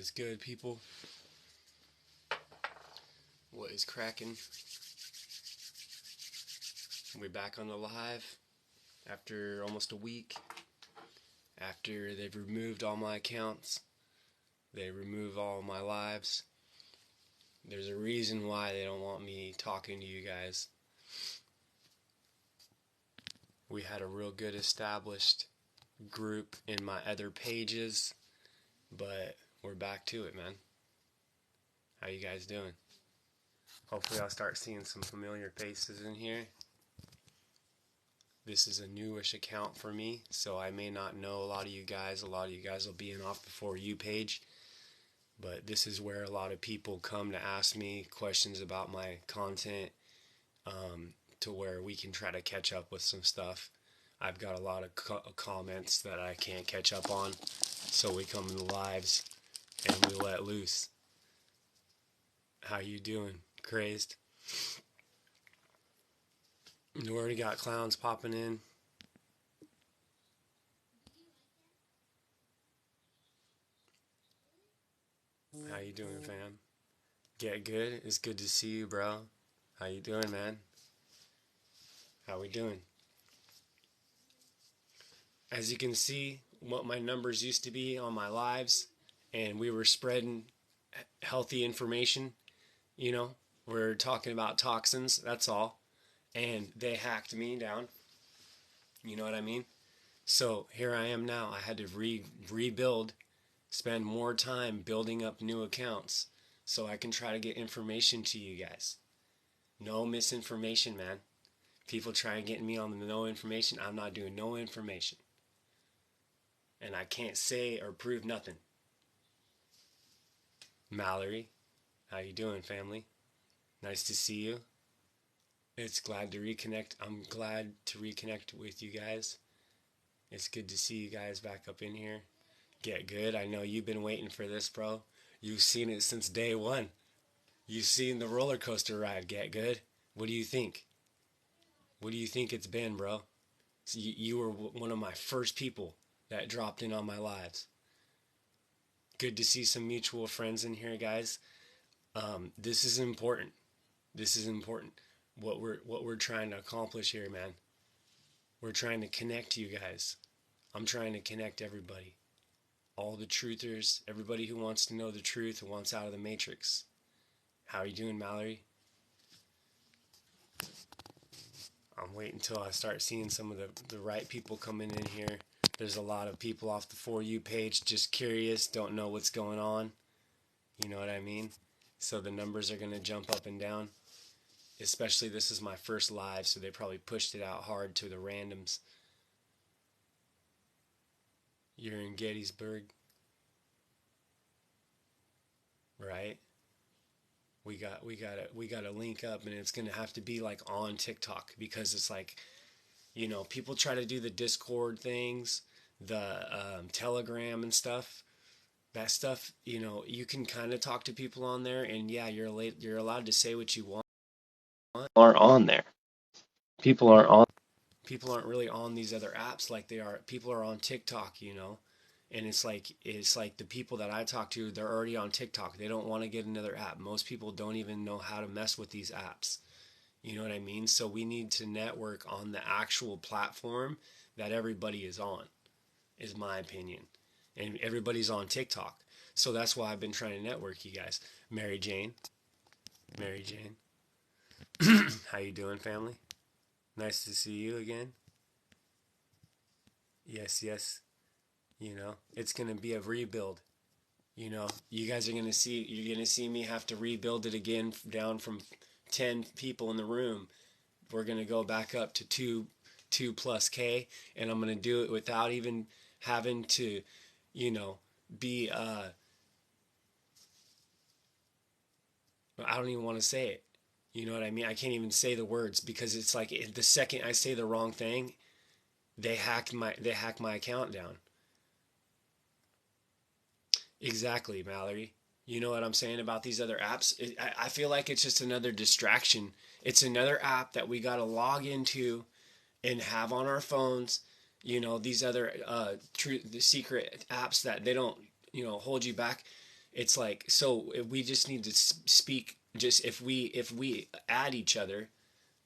is good, people? What is cracking? We're back on the live after almost a week. After they've removed all my accounts, they remove all my lives. There's a reason why they don't want me talking to you guys. We had a real good established group in my other pages, but we're back to it, man. How you guys doing? Hopefully I'll start seeing some familiar faces in here. This is a newish account for me, so I may not know a lot of you guys. A lot of you guys will be in Off Before You page. But this is where a lot of people come to ask me questions about my content, to where we can try to catch up with some stuff. I've got a lot of comments that I can't catch up on, so we come in the lives and we let loose. How you doing? Crazed? We already got clowns popping in. How you doing, fam? Get good? It's good to see you, bro. How you doing, man? How we doing? As you can see, what my numbers used to be on my lives, and we were spreading healthy information, we're talking about toxins, that's all, and they hacked me down, you know what I mean? So here I am now. I had to rebuild, spend more time building up new accounts so I can try to get information to you guys. No misinformation, man. People try and get me on the no information. I'm not doing no information. And I can't say or prove nothing. Mallory, how you doing, family? Nice to see you. It's glad to reconnect. I'm glad to reconnect with you guys. It's good to see you guys back up in here. Get good. I know you've been waiting for this, bro. You've seen it since day one. You've seen the roller coaster ride. Get good. What do you think? What do you think it's been, bro? So you were one of my first people that dropped in on my lives. Good to see some mutual friends in here, guys. This is important. This is important. What we're trying to accomplish here, man. We're trying to connect you guys. I'm trying to connect everybody. All the truthers, everybody who wants to know the truth and wants out of the matrix. How are you doing, Mallory? I'm waiting until I start seeing some of the right people coming in here. There's a lot of people off the For You page just curious, don't know what's going on. You know what I mean? So the numbers are going to jump up and down. Especially this is my first live, so they probably pushed it out hard to the randoms. You're in Gettysburg, right? We got to link up, and it's gonna have to be like on TikTok, because it's like, people try to do the Discord things, the Telegram and stuff. That stuff, you can kind of talk to people on there, and yeah, you're allowed to say what you want. Aren't on there. People aren't on. People aren't really on these other apps like they are. People are on TikTok, and it's like the people that I talk to, they're already on TikTok. They don't want to get another app. Most people don't even know how to mess with these apps. You know what I mean? So we need to network on the actual platform that everybody is on, is my opinion. And everybody's on TikTok. So that's why I've been trying to network you guys. Mary Jane. How you doing, family? Nice to see you again. Yes. It's going to be a rebuild. You guys are going to see me have to rebuild it again, down from 10 people in the room. We're going to go back up to 2 plus K, and I'm going to do it without even having to, be, I don't even want to say it. You know what I mean? I can't even say the words, because it's like the second I say the wrong thing, they hack my account down. Exactly, Mallory. You know what I'm saying about these other apps? I feel like it's just another distraction. It's another app that we got to log into and have on our phones. These other the secret apps that they don't, hold you back. It's like, so we just need to speak, just if we add each other,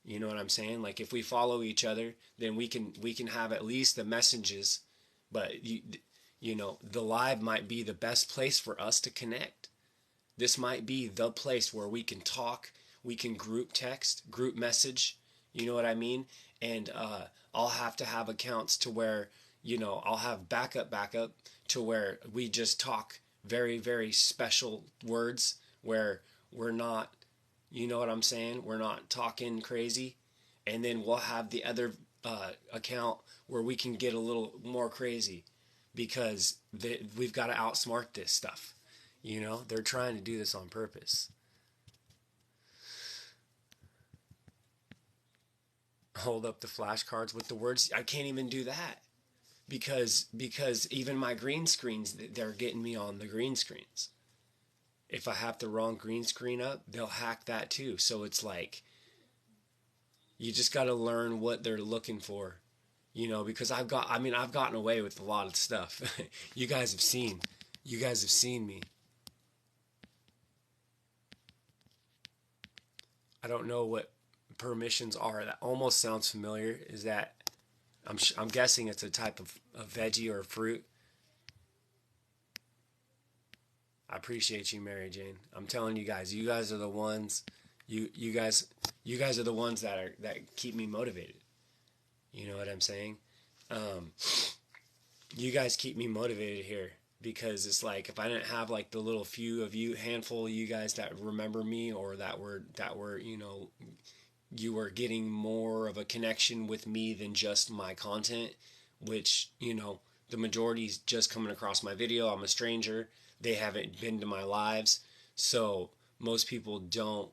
you know what I'm saying? Like if we follow each other, then we can have at least the messages, but you know, the live might be the best place for us to connect. This might be the place where we can talk, we can group text, group message, you know what I mean? And I'll have to have accounts to where, you know, I'll have backup to where we just talk very, very special words where we're not, you know what I'm saying? We're not talking crazy. And then we'll have the other account where we can get a little more crazy because we've got to outsmart this stuff. You know, they're trying to do this on purpose. Hold up the flashcards with the words. I can't even do that because even my green screens, they're getting me on the green screens. If I have the wrong green screen up, they'll hack that too. So it's like you just got to learn what they're looking for, you know, because I've gotten away with a lot of stuff. you guys have seen you guys have seen me. I don't know what permissions are. That almost sounds familiar. Is that I'm guessing it's a type of veggie or fruit. I appreciate you, Mary Jane. I'm telling you guys are the ones. You guys you guys are the ones that keep me motivated. You know what I'm saying? Um, you guys keep me motivated here because it's like if I didn't have like the little few of you, handful of you guys that remember me or that were you know, you were getting more of a connection with me than just my content, which, you know, the majority's just coming across my video. I'm a stranger. They haven't been to my lives. So most people don't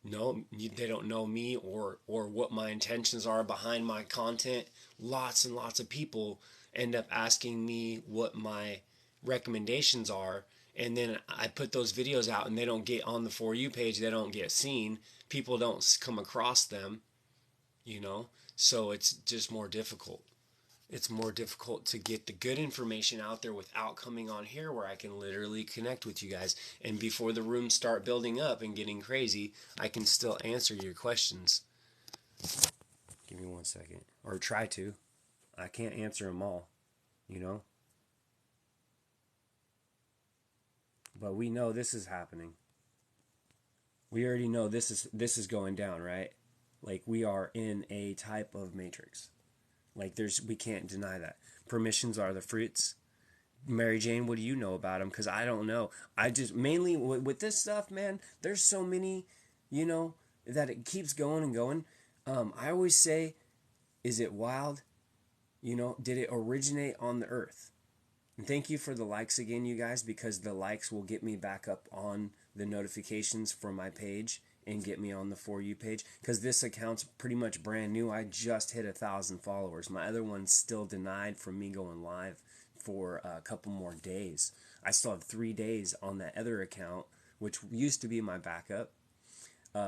know, they don't know me or what my intentions are behind my content. Lots and lots of people end up asking me what my recommendations are, and then I put those videos out and they don't get on the For You page, they don't get seen, people don't come across them, you know. So it's just more difficult. It's more difficult to get the good information out there without coming on here where I can literally connect with you guys. And before the rooms start building up and getting crazy, I can still answer your questions. Give me 1 second. Or try to. I can't answer them all, you know? But we know this is happening. We already know this is going down, right? Like we are in a type of matrix. Like we can't deny that. Permissions are the fruits. Mary Jane, what do you know about them? Because I don't know. I just mainly with this stuff, man. There's so many, you know, that it keeps going and going. I always say, is it wild? You know, did it originate on the earth? And thank you for the likes again, you guys, because the likes will get me back up on the notifications for my page and get me on the For You page, because this account's pretty much brand new. I just hit 1,000 followers. My other one's still denied from me going live for a couple more days. I still have 3 days on that other account, which used to be my backup,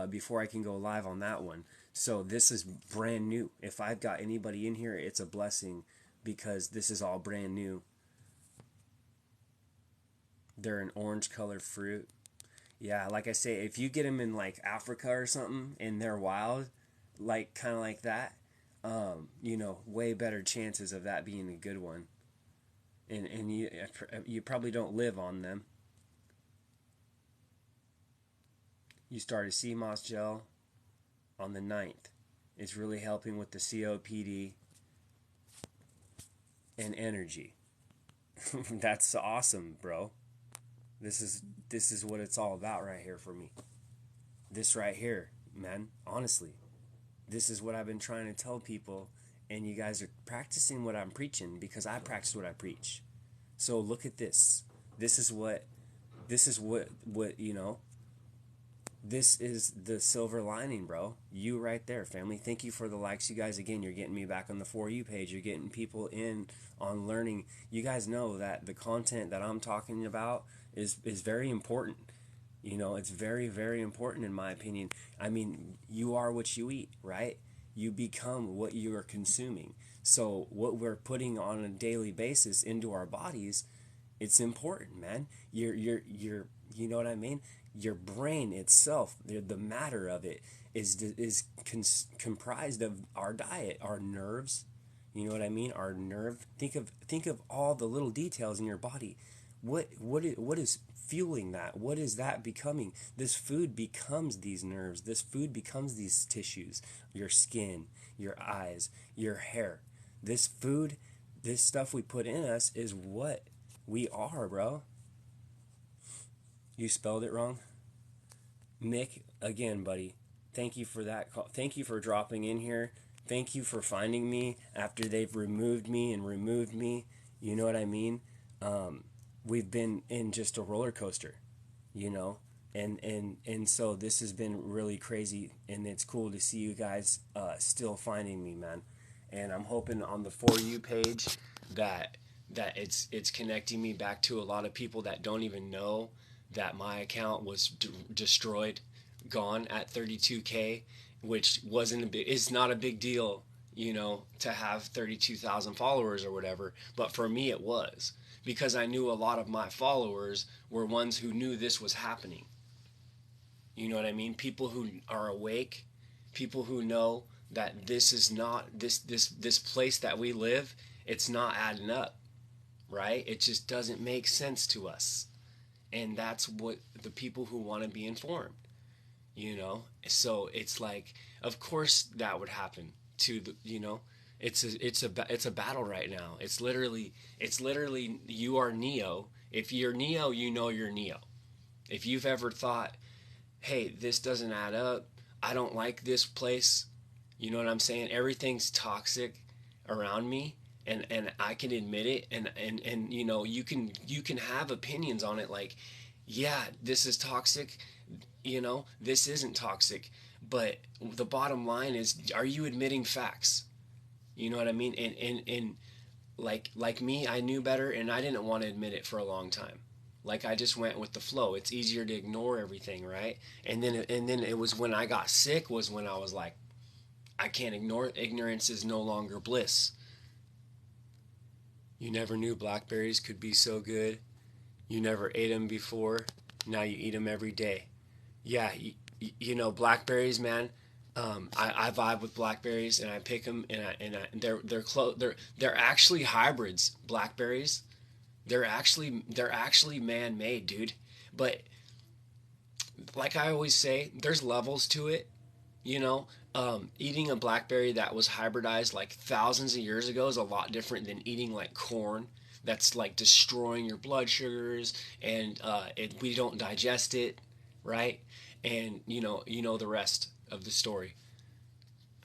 before I can go live on that one. So this is brand new. If I've got anybody in here, it's a blessing because this is all brand new. They're an orange colored fruit. Yeah, like I say, if you get them in like Africa or something and they're wild, like kind of like that, you know, way better chances of that being a good one. And you probably don't live on them. You start a sea moss gel on the 9th. It's really helping with the COPD and energy. That's awesome, bro. This is what it's all about right here for me. This right here, man, honestly. This is what I've been trying to tell people, and you guys are practicing what I'm preaching because I practice what I preach. So look at this. This is what you know, this is the silver lining, bro. You right there, family. Thank you for the likes, you guys. Again, you're getting me back on the For You page. You're getting people in on learning. You guys know that the content that I'm talking about is very important. You know, it's very, very important in my opinion. I mean, you are what you eat, right? You become what you are consuming. So what we're putting on a daily basis into our bodies It's important, man. You know what I mean? Your brain itself, the matter of it comprised of our diet, our nerves. You know what I mean? Our nerve. Think of all the little details in your body. What is fueling that? What is that becoming? This food becomes these nerves. This food becomes these tissues. Your skin, your eyes, your hair. This food, this stuff we put in us is what we are, bro. You spelled it wrong. Mick, again, buddy, thank you for that call. Thank you for dropping in here. Thank you for finding me after they've removed me and removed me. You know what I mean? We've been in just a roller coaster, you know? And so this has been really crazy, and it's cool to see you guys still finding me, man. And I'm hoping on the For You page that it's connecting me back to a lot of people that don't even know that my account was destroyed, gone at 32K, which wasn't a big, it's not a big deal, you know, to have 32,000 followers or whatever. But for me, it was because I knew a lot of my followers were ones who knew this was happening. You know what I mean? People who are awake, people who know that this is not this place that we live. It's not adding up, right? It just doesn't make sense to us, and that's what the people who want to be informed, you know. So it's like, of course that would happen to the, you know, it's a battle right now. It's literally you are Neo. If you're Neo, you know you're Neo. If you've ever thought, hey, this doesn't add up, I don't like this place, you know what I'm saying? Everything's toxic around me, and I can admit it, and you know, you can have opinions on it, like, yeah, this is toxic, you know, this isn't toxic, but the bottom line is, are you admitting facts? You know what I mean? And like me, I knew better, and I didn't want to admit it for a long time. Like, I just went with the flow. It's easier to ignore everything, right? And then it was when I got sick was when I was like, I can't ignore it. Ignorance is no longer bliss. You never knew blackberries could be so good. You never ate them before. Now you eat them every day. Yeah, you know, blackberries, man. I vibe with blackberries, and I pick them, and they're actually hybrids. Blackberries, they're actually man made, dude. But like I always say, there's levels to it. You know, eating a blackberry that was hybridized like thousands of years ago is a lot different than eating like corn that's like destroying your blood sugars, and we don't digest it, right? And you know the rest of the story.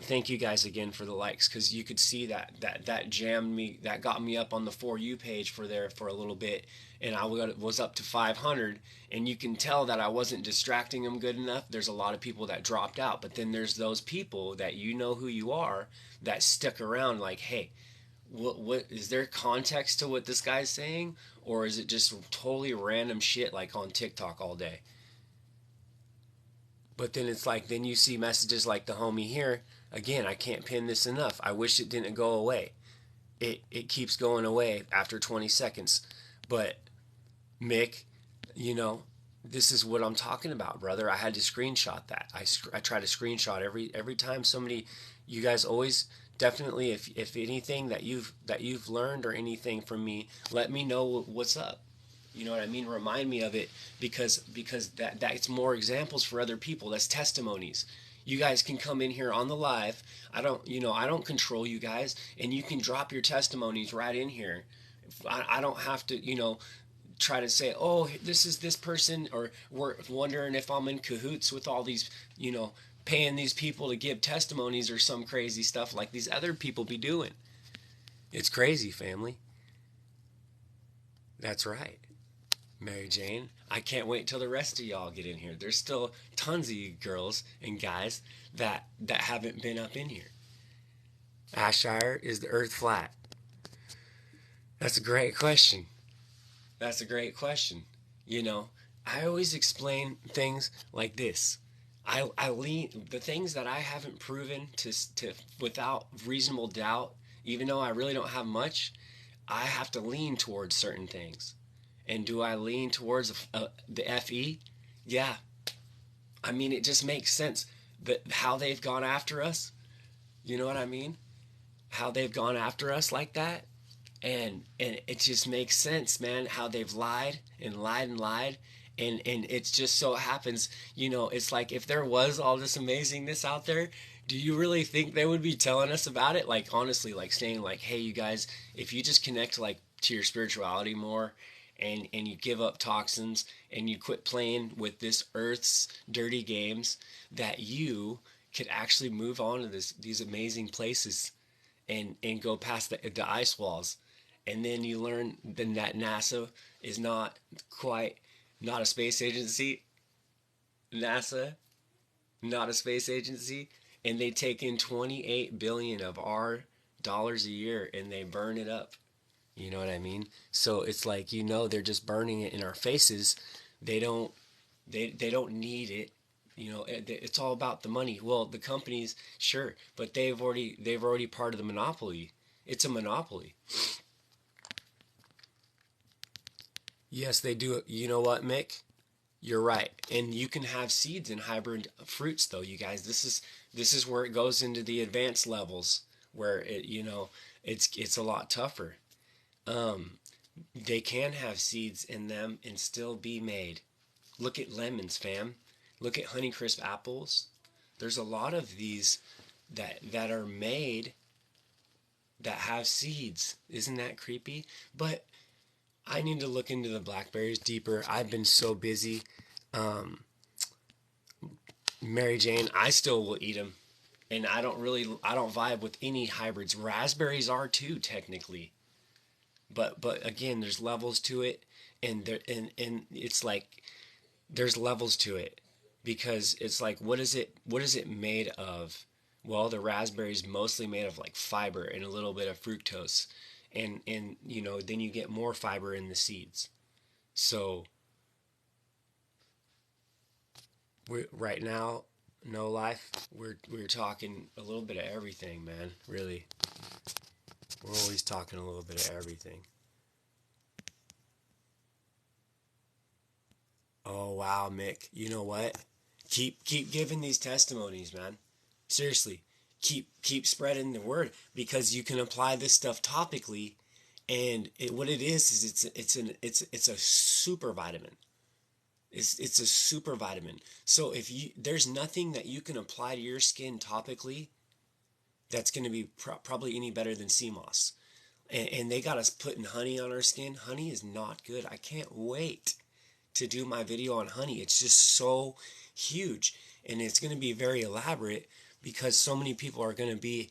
Thank you guys again for the likes, because you could see that jammed me, that got me up on the For You page for there for a little bit, and I was up to 500, and you can tell that I wasn't distracting them good enough. There's a lot of people that dropped out, but then there's those people that, you know who you are, that stick around, like, hey, what is there context to what this guy's saying, or is it just totally random shit like on TikTok all day? But then it's like, then you see messages like the homie here. Again, I can't pin this enough. I wish it didn't go away. It keeps going away after 20 seconds. But Mick, you know, this is what I'm talking about, brother. I had to screenshot that. I try to screenshot every time somebody. You guys always, definitely, if anything that you've learned or anything from me, let me know what's up. You know what I mean? Remind me of it, because that's more examples for other people. That's testimonies. You guys can come in here on the live. I don't control you guys, and you can drop your testimonies right in here. I don't have to, try to say, oh, this is this person, or we're wondering if I'm in cahoots with all these, paying these people to give testimonies or some crazy stuff like these other people be doing. It's crazy, family. That's right. Mary Jane. I can't wait till the rest of y'all get in here. There's still tons of you girls and guys that haven't been up in here. Ashire, is the earth flat? That's a great question. That's a great question. You know, I always explain things like this. I lean the things that I haven't proven to without reasonable doubt, even though I really don't have much, I have to lean towards certain things. And do I lean towards the FE? Yeah. I mean, it just makes sense that how they've gone after us. You know what I mean? How they've gone after us like that. And it just makes sense, man, how they've lied and lied and lied. And it just so happens, it's like if there was all this amazingness out there, do you really think they would be telling us about it? Like, honestly, like saying like, hey, you guys, if you just connect like to your spirituality more, and you give up toxins and you quit playing with this earth's dirty games, that you could actually move on to these amazing places and go past the ice walls. And then you learn then that NASA is not a space agency. NASA, not a space agency. And they take in 28 billion of our dollars a year and they burn it up. You know what I mean? So it's like, they're just burning it in our faces. They don't they don't need it. It's all about the money. Well, the companies, sure, but they've already part of the monopoly. It's a monopoly. Yes, they do. You know what, Mick? You're right. And you can have seeds in hybrid fruits though, you guys. This is where it goes into the advanced levels where it's a lot tougher. Um they can have seeds in them and still be made. Look at lemons, fam. Look at Honeycrisp apples. There's a lot of these that are made that have seeds. Isn't that creepy? But I need to look into the blackberries deeper. I've been so busy. Um, Mary Jane, I still will eat them, and I don't vibe with any hybrids. Raspberries are too technically, but again, there's levels to it, and it's like there's levels to it because it's like what is it made of? Well, the raspberry is mostly made of like fiber and a little bit of fructose, and then you get more fiber in the seeds. So we right now, no life, we're talking a little bit of everything, man. Really, we're always talking a little bit of everything. Oh wow, Mick, you know what? Keep giving these testimonies, man. Seriously, keep spreading the word because you can apply this stuff topically, and what it is it's a super vitamin. It's a super vitamin. So if there's nothing that you can apply to your skin topically that's going to be probably any better than sea moss. And they got us putting honey on our skin. Honey is not good. I can't wait to do my video on honey. It's just so huge, and it's going to be very elaborate because so many people are going to be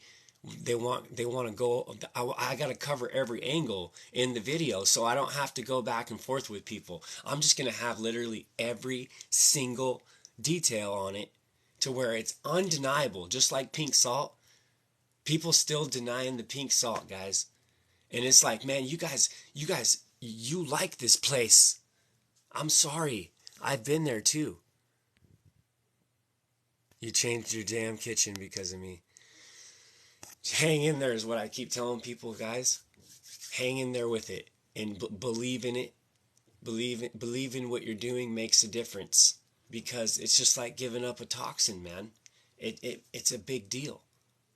they want to go. I got to cover every angle in the video so I don't have to go back and forth with people. I'm just going to have literally every single detail on it to where it's undeniable, just like pink salt. People still denying the pink salt, guys. And it's like, man, you like this place. I'm sorry. I've been there too. You changed your damn kitchen because of me. Hang in there is what I keep telling people, guys. Hang in there with it and believe in it. Believe in what you're doing makes a difference because it's just like giving up a toxin, man. It's a big deal,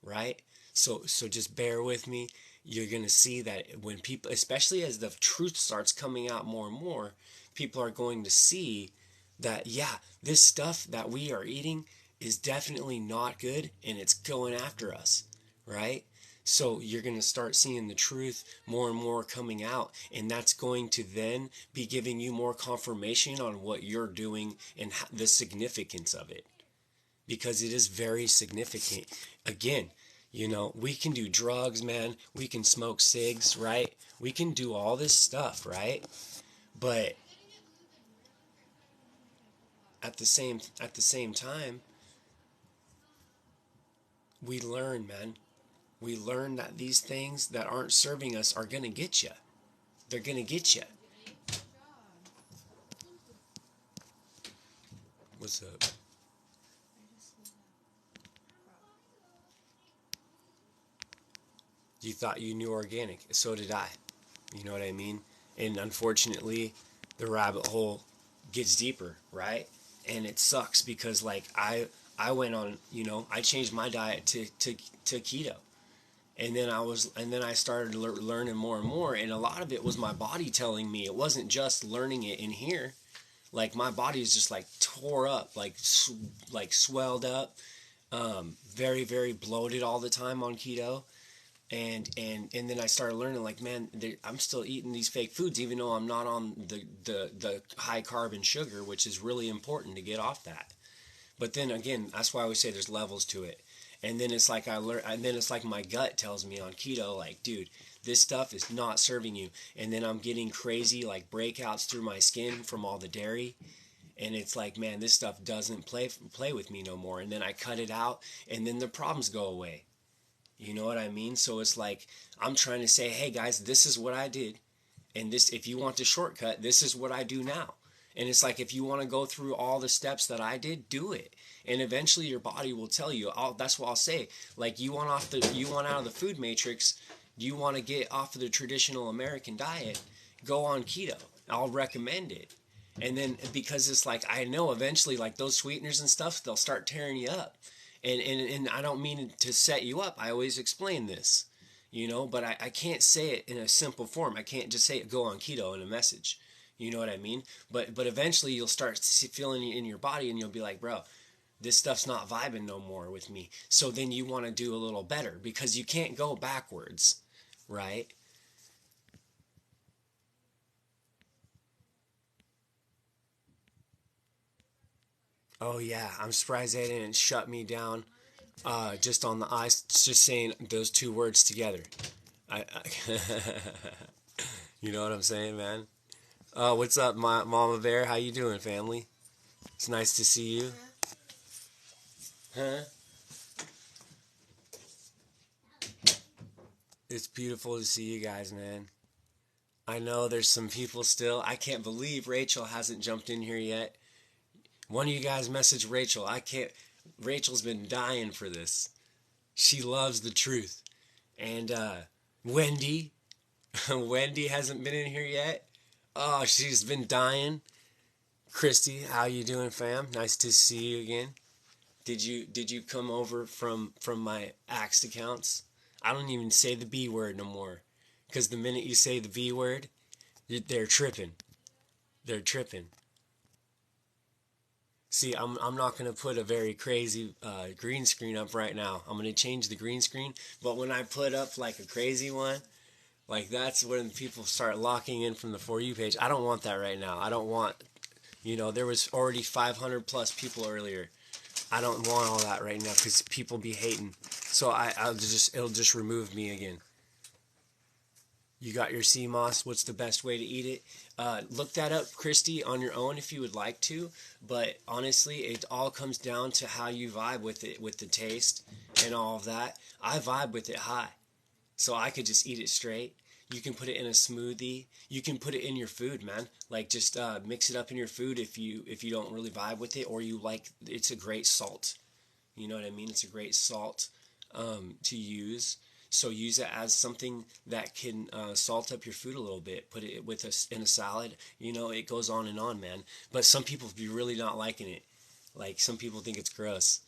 right? So just bear with me. You're going to see that when people, especially as the truth starts coming out more and more, people are going to see that, yeah, this stuff that we are eating is definitely not good and it's going after us, right? So you're going to start seeing the truth more and more coming out, and that's going to then be giving you more confirmation on what you're doing and the significance of it, because it is very significant. Again, we can do drugs, man. We can smoke cigs, right? We can do all this stuff, right? But at the same time, we learn, man. We learn that these things that aren't serving us are going to get you. They're going to get you. What's up? You thought you knew organic. So did I. You know what I mean? And unfortunately, the rabbit hole gets deeper, right? And it sucks because like I went on, I changed my diet to keto. And then I started learning more and more, and a lot of it was my body telling me. It wasn't just learning it in here. Like my body is just like tore up, like swelled up, very very bloated all the time on keto. And then I started learning, like, man, I'm still eating these fake foods even though I'm not on the high carb and sugar, which is really important to get off that. But then again, that's why I always say there's levels to it. And then it's like and then it's like my gut tells me on keto, like, dude, this stuff is not serving you. And then I'm getting crazy like breakouts through my skin from all the dairy. And it's like, man, this stuff doesn't play with me no more. And then I cut it out, and then the problems go away. You know what I mean? So it's like I'm trying to say, hey guys, this is what I did, and this, if you want the shortcut, this is what I do now. And it's like, if you want to go through all the steps that I did, do it, and eventually your body will tell you. That's what I'll say. Like, you want out of the food matrix, you want to get off of the traditional American diet, go on keto. I'll recommend it. And then, because it's like, I know eventually, like, those sweeteners and stuff, they'll start tearing you up. And I don't mean to set you up. I always explain this, but I can't say it in a simple form. I can't just say it, go on keto, in a message. You know what I mean? But eventually you'll start feeling it in your body, and you'll be like, bro, this stuff's not vibing no more with me. So then you want to do a little better, because you can't go backwards, right? Oh yeah, I'm surprised they didn't shut me down. Just on the eyes, just saying those two words together. I you know what I'm saying, man? What's up, Mama Bear? How you doing, family? It's nice to see you. Huh? It's beautiful to see you guys, man. I know there's some people still. I can't believe Rachel hasn't jumped in here yet. One of you guys message Rachel. I can't. Rachel's been dying for this. She loves the truth. And Wendy, Wendy hasn't been in here yet. Oh, she's been dying. Christy, how you doing, fam? Nice to see you again. Did you come over from my Axed accounts? I don't even say the B word no more, because the minute you say the B word, they're tripping. They're tripping. See, I'm not going to put a very crazy green screen up right now. I'm going to change the green screen. But when I put up like a crazy one, like, that's when people start locking in from the For You page. I don't want that right now. I don't want, there was already 500 plus people earlier. I don't want all that right now because people be hating. So it'll just remove me again. You got your sea moss. What's the best way to eat it? Look that up, Christy, on your own if you would like to. But honestly, it all comes down to how you vibe with it, with the taste and all of that. I vibe with it high, so I could just eat it straight. You can put it in a smoothie. You can put it in your food, man. Like, just mix it up in your food if you don't really vibe with it, or you like. It's a great salt. You know what I mean? It's a great salt to use. So use it as something that can salt up your food a little bit. Put it in a salad. It goes on, man. But some people be really not liking it. Like, some people think it's gross,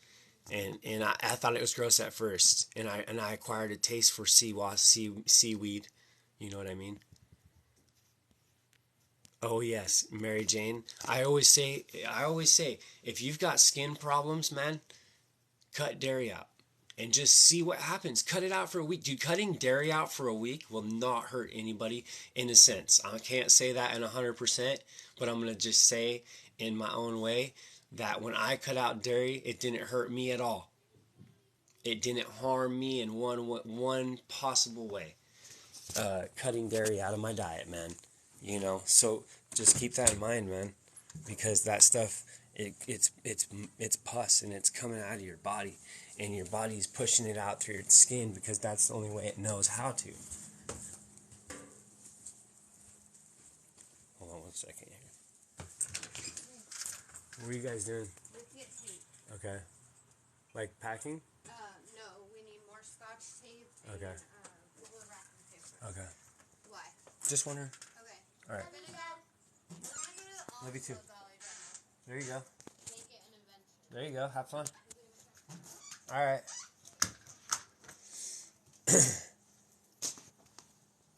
and I thought it was gross at first, and I acquired a taste for seaweed. You know what I mean? Oh yes, Mary Jane. I always say, if you've got skin problems, man, cut dairy out and just see what happens. Cut it out for a week. Dude, cutting dairy out for a week will not hurt anybody, in a sense. I can't say that in 100%, but I'm going to just say in my own way that when I cut out dairy, it didn't hurt me at all. It didn't harm me in one possible way. Cutting dairy out of my diet, man. So just keep that in mind, man, because that stuff, it's pus, and it's coming out of your body, and your body's pushing it out through your skin because that's the only way it knows how to. Hold on 1 second here. What are you guys doing? Okay. Like packing? No, we need more scotch tape and Okay. wrapper paper. Okay. Why? Just wondering. Okay. All right. We're gonna go. Love you too. Dolly General. There you go. Make it an invention. There you go. Have fun. All right.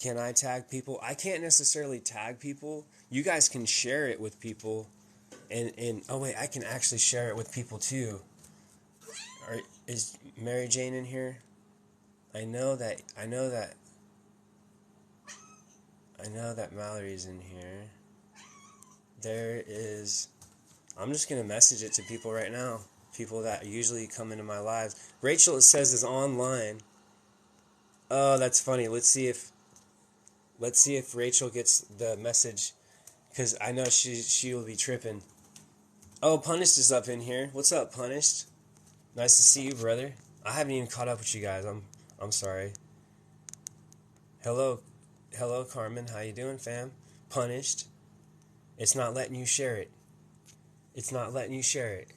Can I tag people? I can't necessarily tag people. You guys can share it with people. And oh wait, I can actually share it with people too. Is Mary Jane in here? I know that Mallory's in here. There is. I'm just gonna message it to people right now. People that usually come into my lives. Rachel, it says, is online. Oh, that's funny. Let's see if Rachel gets the message, because I know she will be tripping. Oh, Punished is up in here. What's up, Punished? Nice to see you, brother. I haven't even caught up with you guys. I'm sorry. Hello, Carmen. How you doing, fam? Punished. It's not letting you share it. It's not letting you share it.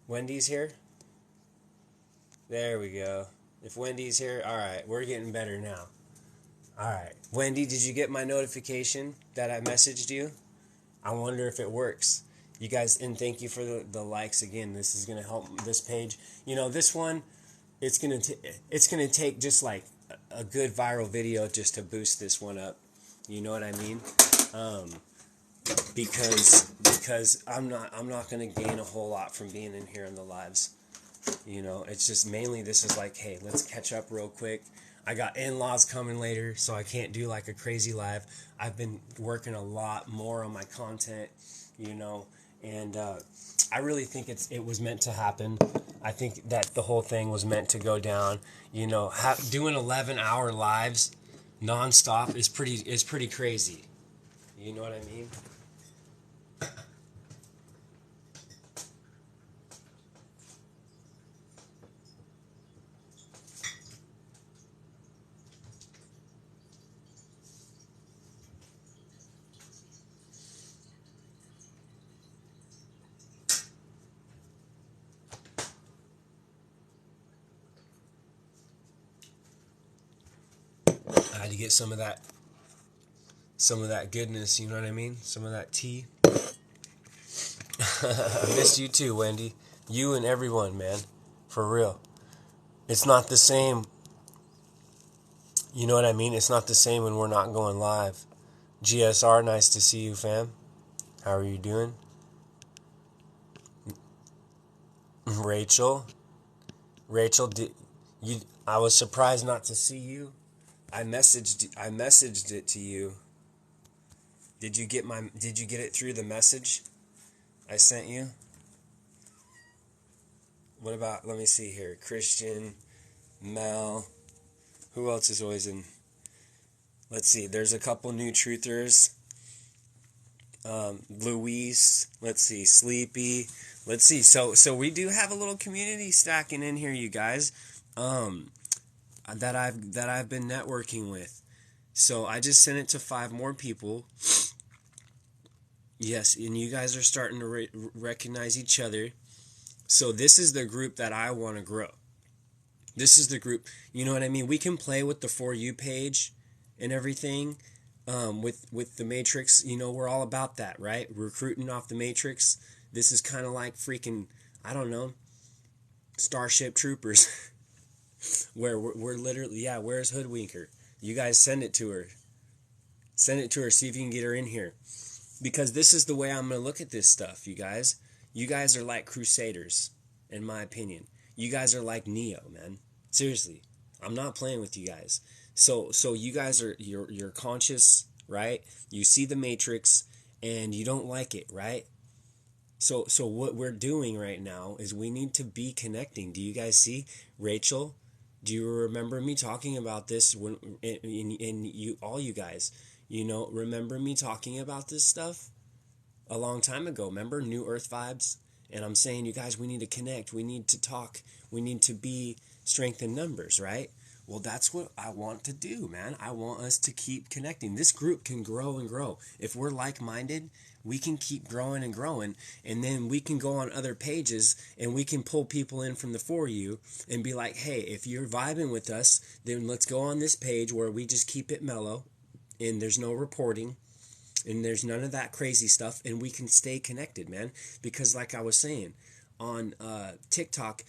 Wendy's here. There we go. If Wendy's here, all right, we're getting better now. All right, Wendy, did you get my notification that I messaged you? I wonder if it works. You guys, and thank you for the likes again. This is gonna help this page. You know, this one, it's gonna take just like a good viral video just to boost this one up. You know what I mean? Because I'm not gonna gain a whole lot from being in here in the lives. You know, it's just mainly this is like, hey, let's catch up real quick. I got in-laws coming later, so I can't do like a crazy live. I've been working a lot more on my content, you know, and I really think it was meant to happen. I think that the whole thing was meant to go down. You know, doing 11-hour lives nonstop is pretty crazy. You know what I mean? I had to get some of that goodness, you know what I mean? Some of that tea. I missed you too, Wendy. You and everyone, man. For real. It's not the same. You know what I mean? It's not the same when we're not going live. GSR, nice to see you, fam. How are you doing? Rachel, I was surprised not to see you. I messaged it to you. Did you get it through the message I sent you? What about, let me see here, Christian, Mel, who else is always in? Let's see, there's a couple new truthers. Luis, let's see, Sleepy, let's see. So we do have a little community stacking in here, you guys. That I've been networking with. So I just sent it to 5 more people. Yes, and you guys are starting to recognize each other. So this is the group that I want to grow. This is the group, you know what I mean? We can play with the For You page and everything, with the Matrix. You know, we're all about that, right? Recruiting off the Matrix. This is kind of like freaking, I don't know, Starship Troopers. Where we're literally, yeah, where's Hoodwinker? You guys send it to her. Send it to her, see if you can get her in here. Because this is the way I'm going to look at this stuff, you guys. You guys are like Crusaders, in my opinion. You guys are like Neo, man. Seriously. I'm not playing with you guys. So you guys are, you're conscious, right? You see the Matrix, and you don't like it, right? So what we're doing right now is we need to be connecting. Do you guys see? Rachel, do you remember me talking about this when in you, all you guys, you know, remember me talking about this stuff a long time ago? Remember New Earth vibes? And I'm saying, you guys, we need to connect. We need to talk. We need to be strength in numbers, right? Well, that's what I want to do, man. I want us to keep connecting. This group can grow and grow. If we're like-minded, we can keep growing and growing, and then we can go on other pages and we can pull people in from the For You and be like, hey, if you're vibing with us, then let's go on this page where we just keep it mellow and there's no reporting, And there's none of that crazy stuff, and we can stay connected, man. Because like I was saying, on TikTok,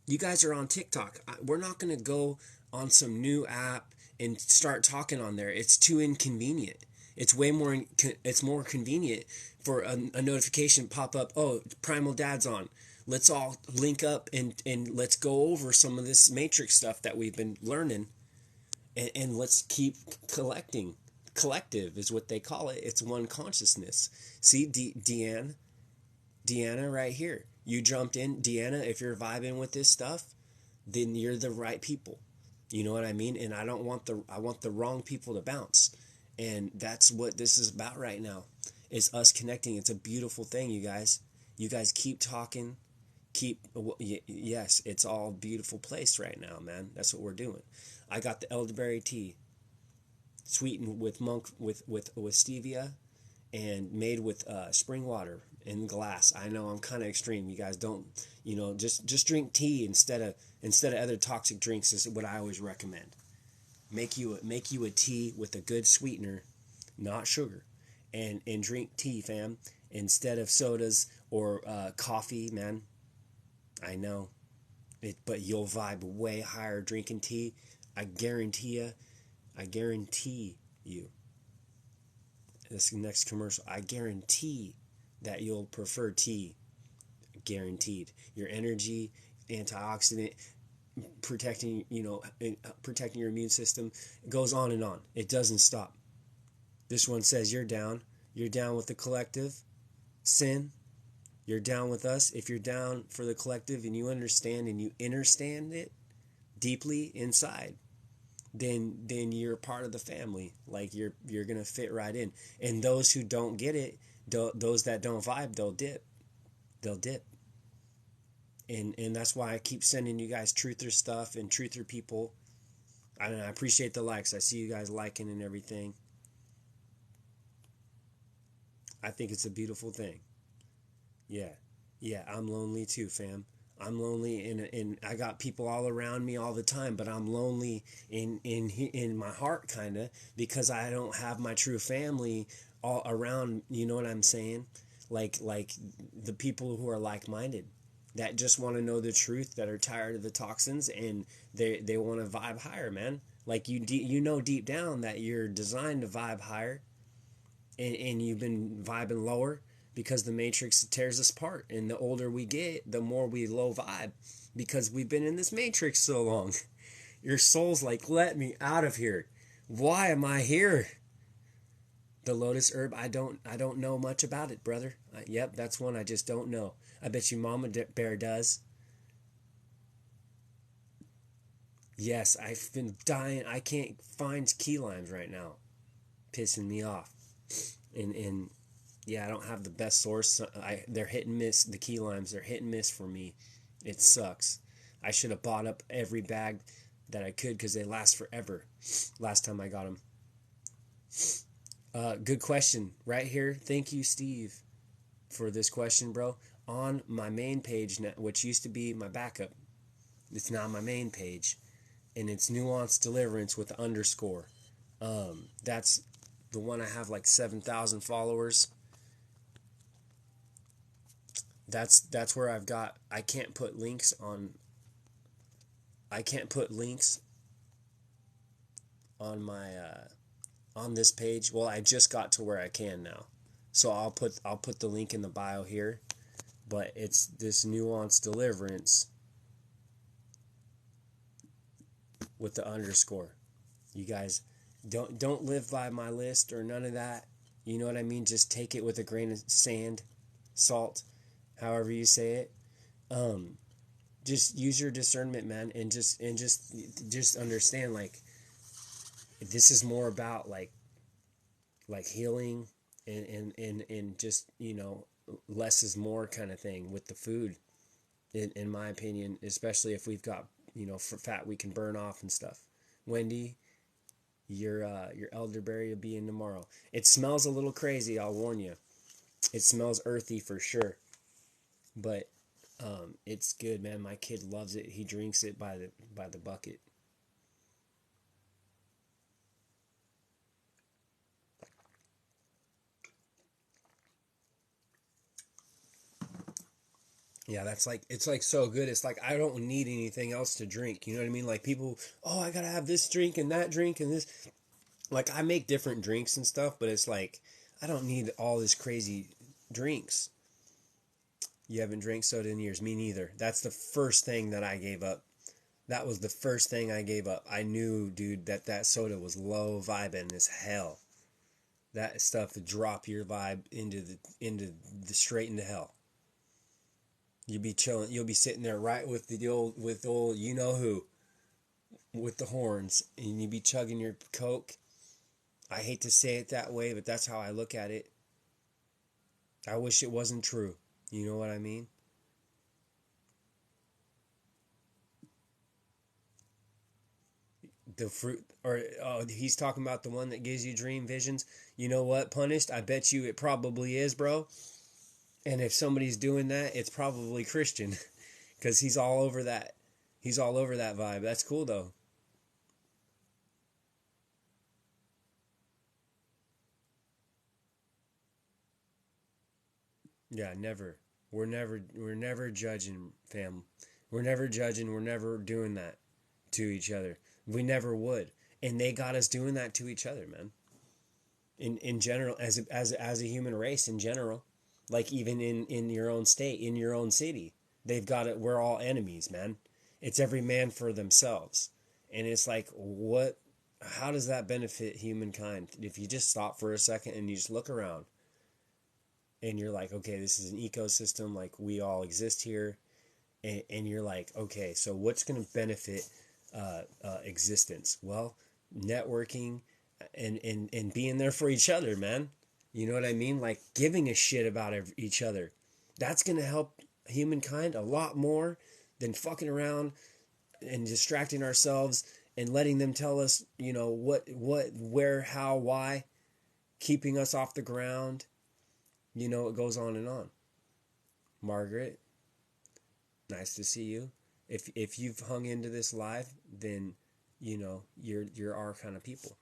you guys are on TikTok. We're not going to go on some new app and start talking on there. It's too inconvenient. It's way more, it's more convenient for a notification pop up. Oh, Primal Dad's on. Let's all link up and let's go over some of this Matrix stuff that we've been learning, and let's keep collecting. Collective is what they call it. It's one consciousness. See, Deanna right here. You jumped in. Deanna, if you're vibing with this stuff, then you're the right people. You know what I mean? And I want the wrong people to bounce. And that's what this is about right now, is us connecting. It's a beautiful thing, you guys. You guys keep talking. Yes, it's all a beautiful place right now, man. That's what we're doing. I got the elderberry tea, sweetened with stevia, and made with spring water in glass. I know I'm kind of extreme. You guys don't, just drink tea instead of other toxic drinks is what I always recommend. Make you a tea with a good sweetener, not sugar, and drink tea, fam, instead of sodas or coffee, man. I know it, but you'll vibe way higher drinking tea. I guarantee you. This next commercial, I guarantee that you'll prefer tea. Guaranteed. Your energy, antioxidant, protecting your immune system, it goes on and on. It doesn't stop. This one says you're down with the collective. Sin, you're down with us. If you're down for the collective and you understand and you understand it deeply inside, then you're part of the family. Like you're gonna fit right in. And those who don't get it, those that don't vibe, they'll dip. And that's why I keep sending you guys truther stuff and truther people. I appreciate the likes. I see you guys liking and everything. I think it's a beautiful thing. Yeah, I'm lonely too, fam. I'm lonely, and I got people all around me all the time, but I'm lonely in my heart, kind of, because I don't have my true family all around. You know what I'm saying? Like the people who are like-minded, that just want to know the truth, that are tired of the toxins, and they want to vibe higher, man. Like you know deep down that you're designed to vibe higher, and you've been vibing lower, because the Matrix tears us apart. And the older we get, the more we low vibe, because we've been in this Matrix so long. Your soul's like, let me out of here. Why am I here? The lotus herb, I don't know much about it, brother. Yep, that's one I just don't know. I bet you Mama Bear does. Yes, I've been dying. I can't find key limes right now. Pissing me off. And yeah, I don't have the best source. They're hit and miss. The key limes, they're hit and miss for me. It sucks. I should have bought up every bag that I could, because they last forever. Last time I got them. Good question right here. Thank you, Steve, for this question, bro. On my main page, which used to be my backup, it's now my main page, and it's Nuanced Deliverance with the underscore. That's the one I have like 7,000 followers. That's where I've got. I can't put links on my on this page. Well, I just got to where I can now, so I'll put the link in the bio here. But it's this Nuanced Deliverance with the underscore. You guys don't live by my list or none of that. You know what I mean? Just take it with a grain of sand, salt, however you say it. Just use your discernment, man, and just understand, like, this is more about like healing and just, less is more kind of thing with the food, in my opinion, especially if we've got, for fat we can burn off and stuff. Wendy, your elderberry will be in tomorrow. It smells a little crazy, I'll warn you. It smells earthy for sure, but it's good, man. My kid loves it. He drinks it by the bucket. Yeah, that's like, it's like so good. It's like I don't need anything else to drink. You know what I mean? Like people, oh, I gotta have this drink and that drink and this. Like I make different drinks and stuff, but it's like I don't need all this crazy drinks. You haven't drank soda in years. Me neither. That's the first thing that I gave up. That was the first thing I gave up. I knew, dude, that soda was low vibing as hell. That stuff would drop your vibe into the straight into hell. You'll be chilling. You'll be sitting there right with old you know who with the horns, and you be chugging your Coke. I hate to say it that way, but that's how I look at it. I wish it wasn't true. You know what I mean? The fruit, or oh, he's talking about the one that gives you dream visions. You know what, Punished? I bet you it probably is, bro. And if somebody's doing that, it's probably Christian, because he's all over that. He's all over that vibe. That's cool though. Yeah, never. We're never judging, fam. We're never judging. We're never doing that to each other. We never would. And they got us doing that to each other, man. In general, as a human race in general, like even in your own state, in your own city, they've got it. We're all enemies, man. It's every man for themselves, and it's like what? How does that benefit humankind? If you just stop for a second and you just look around, and you're like, okay, this is an ecosystem. Like we all exist here, and you're like, okay, so what's going to benefit existence? Well, networking and being there for each other, man. You know what I mean? Like giving a shit about each other. That's going to help humankind a lot more than fucking around and distracting ourselves and letting them tell us, where, how, why, keeping us off the ground. It goes on and on. Margaret, nice to see you. If you've hung into this live, then you're our kind of people.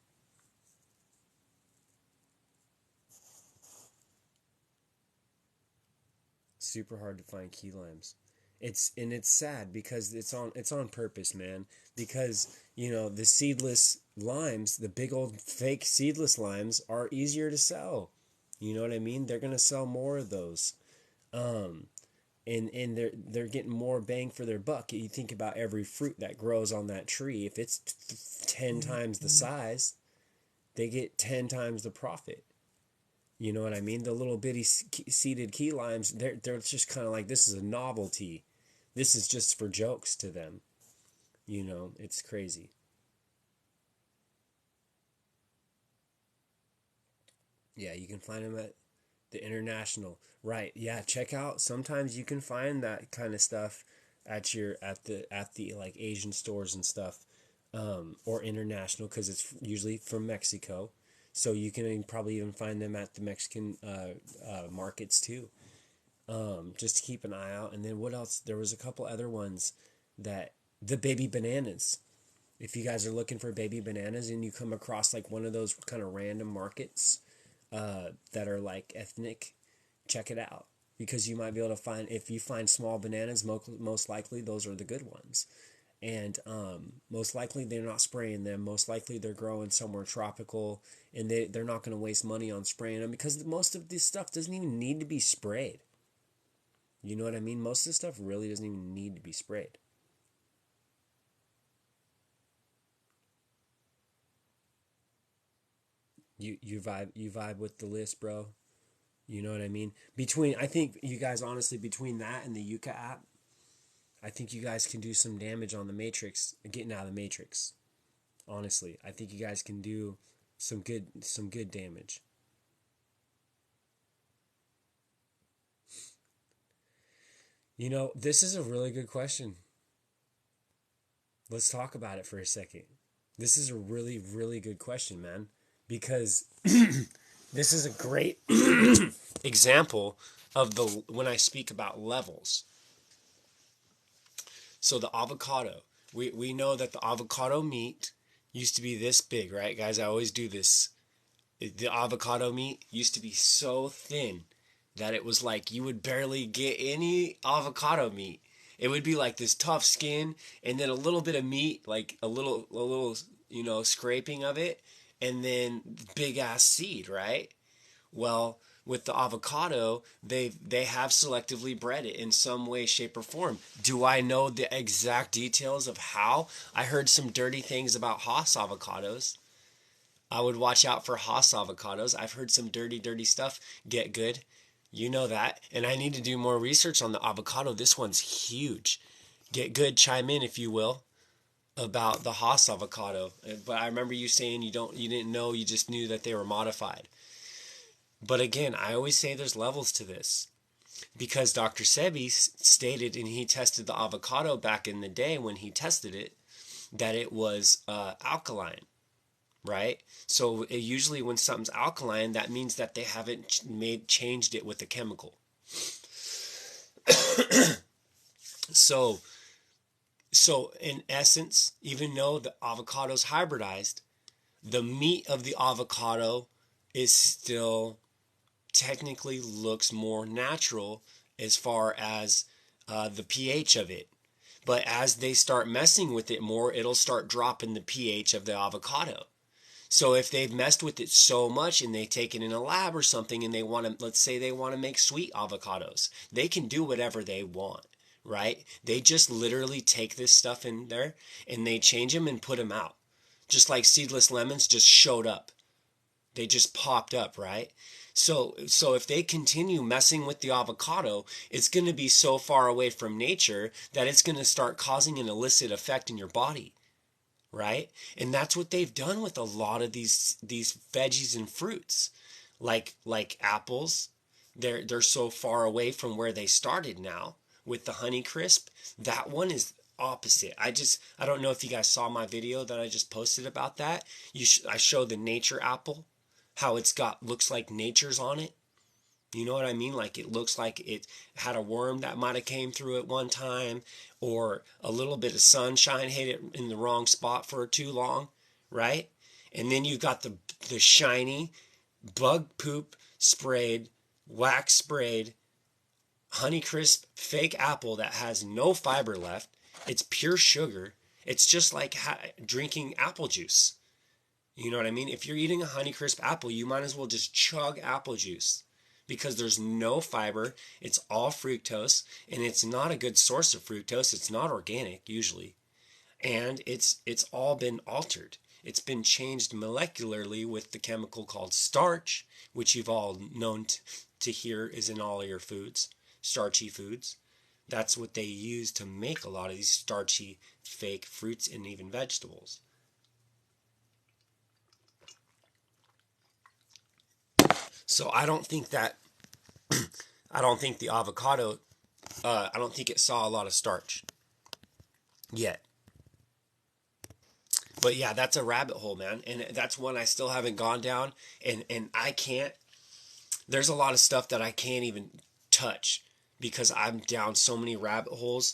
Super hard to find key limes. It's sad because it's on purpose, man. Because the seedless limes, the big old fake seedless limes, are easier to sell. You know what I mean? They're gonna sell more of those. Um, and they're getting more bang for their buck. You think about every fruit that grows on that tree. If it's 10 times the size, they get 10 times the profit. You know what I mean? The little bitty seeded key limes, they're just kind of like, this is a novelty. This is just for jokes to them. It's crazy. Yeah, you can find them at the International. Right. Yeah, check out. Sometimes you can find that kind of stuff at the like Asian stores and stuff, or International, because it's usually from Mexico. So you can probably even find them at the Mexican markets too. Just to keep an eye out. And then what else? There was a couple other ones that the baby bananas. If you guys are looking for baby bananas and you come across like one of those kind of random markets that are like ethnic, check it out, because you might be able to find, if you find small bananas, most likely those are the good ones. And most likely they're not spraying them. Most likely they're growing somewhere tropical, and they're not going to waste money on spraying them, because most of this stuff doesn't even need to be sprayed. You know what I mean? Most of the stuff really doesn't even need to be sprayed. You vibe with the list, bro. You know what I mean? I think you guys, honestly, between that and the Yucca app, I think you guys can do some damage on the Matrix, getting out of the Matrix. Honestly, I think you guys can do some good damage. This is a really good question. Let's talk about it for a second. This is a really, really good question, man, because this is a great example of the when I speak about levels. So the avocado, we know that the avocado meat used to be this big, right, guys? I always do this. The avocado meat used to be so thin, that it was like you would barely get any avocado meat. It would be like this tough skin and then a little bit of meat, like a little, scraping of it, and then big ass seed, right? Well, with the avocado, they have selectively bred it in some way, shape, or form. Do I know the exact details of how? I heard some dirty things about Haas avocados. I would watch out for Haas avocados. I've heard some dirty, dirty stuff. Get good. You know that. And I need to do more research on the avocado. This one's huge. Get good. Chime in, if you will, about the Haas avocado. But I remember you saying you didn't know. You just knew that they were modified. But again, I always say there's levels to this. Because Dr. Sebi stated, and he tested the avocado back in the day when he tested it, that it was alkaline. Right? So usually when something's alkaline, that means that they haven't changed it with a chemical. So in essence, even though the avocado's hybridized, the meat of the avocado is still technically looks more natural as far as the pH of it. But as they start messing with it more, it'll start dropping the pH of the avocado. So if they've messed with it so much and they take it in a lab or something and they want to, let's say they want to make sweet avocados, they can do whatever they want, right? They just literally take this stuff in there and they change them and put them out. Just like seedless lemons just showed up. They just popped up, right? So if they continue messing with the avocado, it's going to be so far away from nature that it's going to start causing an illicit effect in your body. Right? And that's what they've done with a lot of these veggies and fruits. Like apples, they're so far away from where they started now with the Honeycrisp. That one is opposite. I don't know if you guys saw my video that I just posted about that. I showed the nature apple, how looks like nature's on it. You know what I mean? Like it looks like it had a worm that might have came through it one time, or a little bit of sunshine hit it in the wrong spot for too long, right? And then you've got the shiny, bug poop sprayed, wax sprayed, Honeycrisp fake apple that has no fiber left. It's pure sugar. It's just like drinking apple juice. You know what I mean? If you're eating a Honeycrisp apple, you might as well just chug apple juice. Because there's no fiber, it's all fructose, and it's not a good source of fructose. It's not organic usually, and it's all been altered. It's been changed molecularly with the chemical called starch, which you've all known to hear is in all your foods, starchy foods. That's what they use to make a lot of these starchy fake fruits and even vegetables. So I don't think the avocado, I don't think it saw a lot of starch yet. But yeah, that's a rabbit hole, man. And that's one I still haven't gone down. And I can't, there's a lot of stuff that I can't even touch because I'm down so many rabbit holes,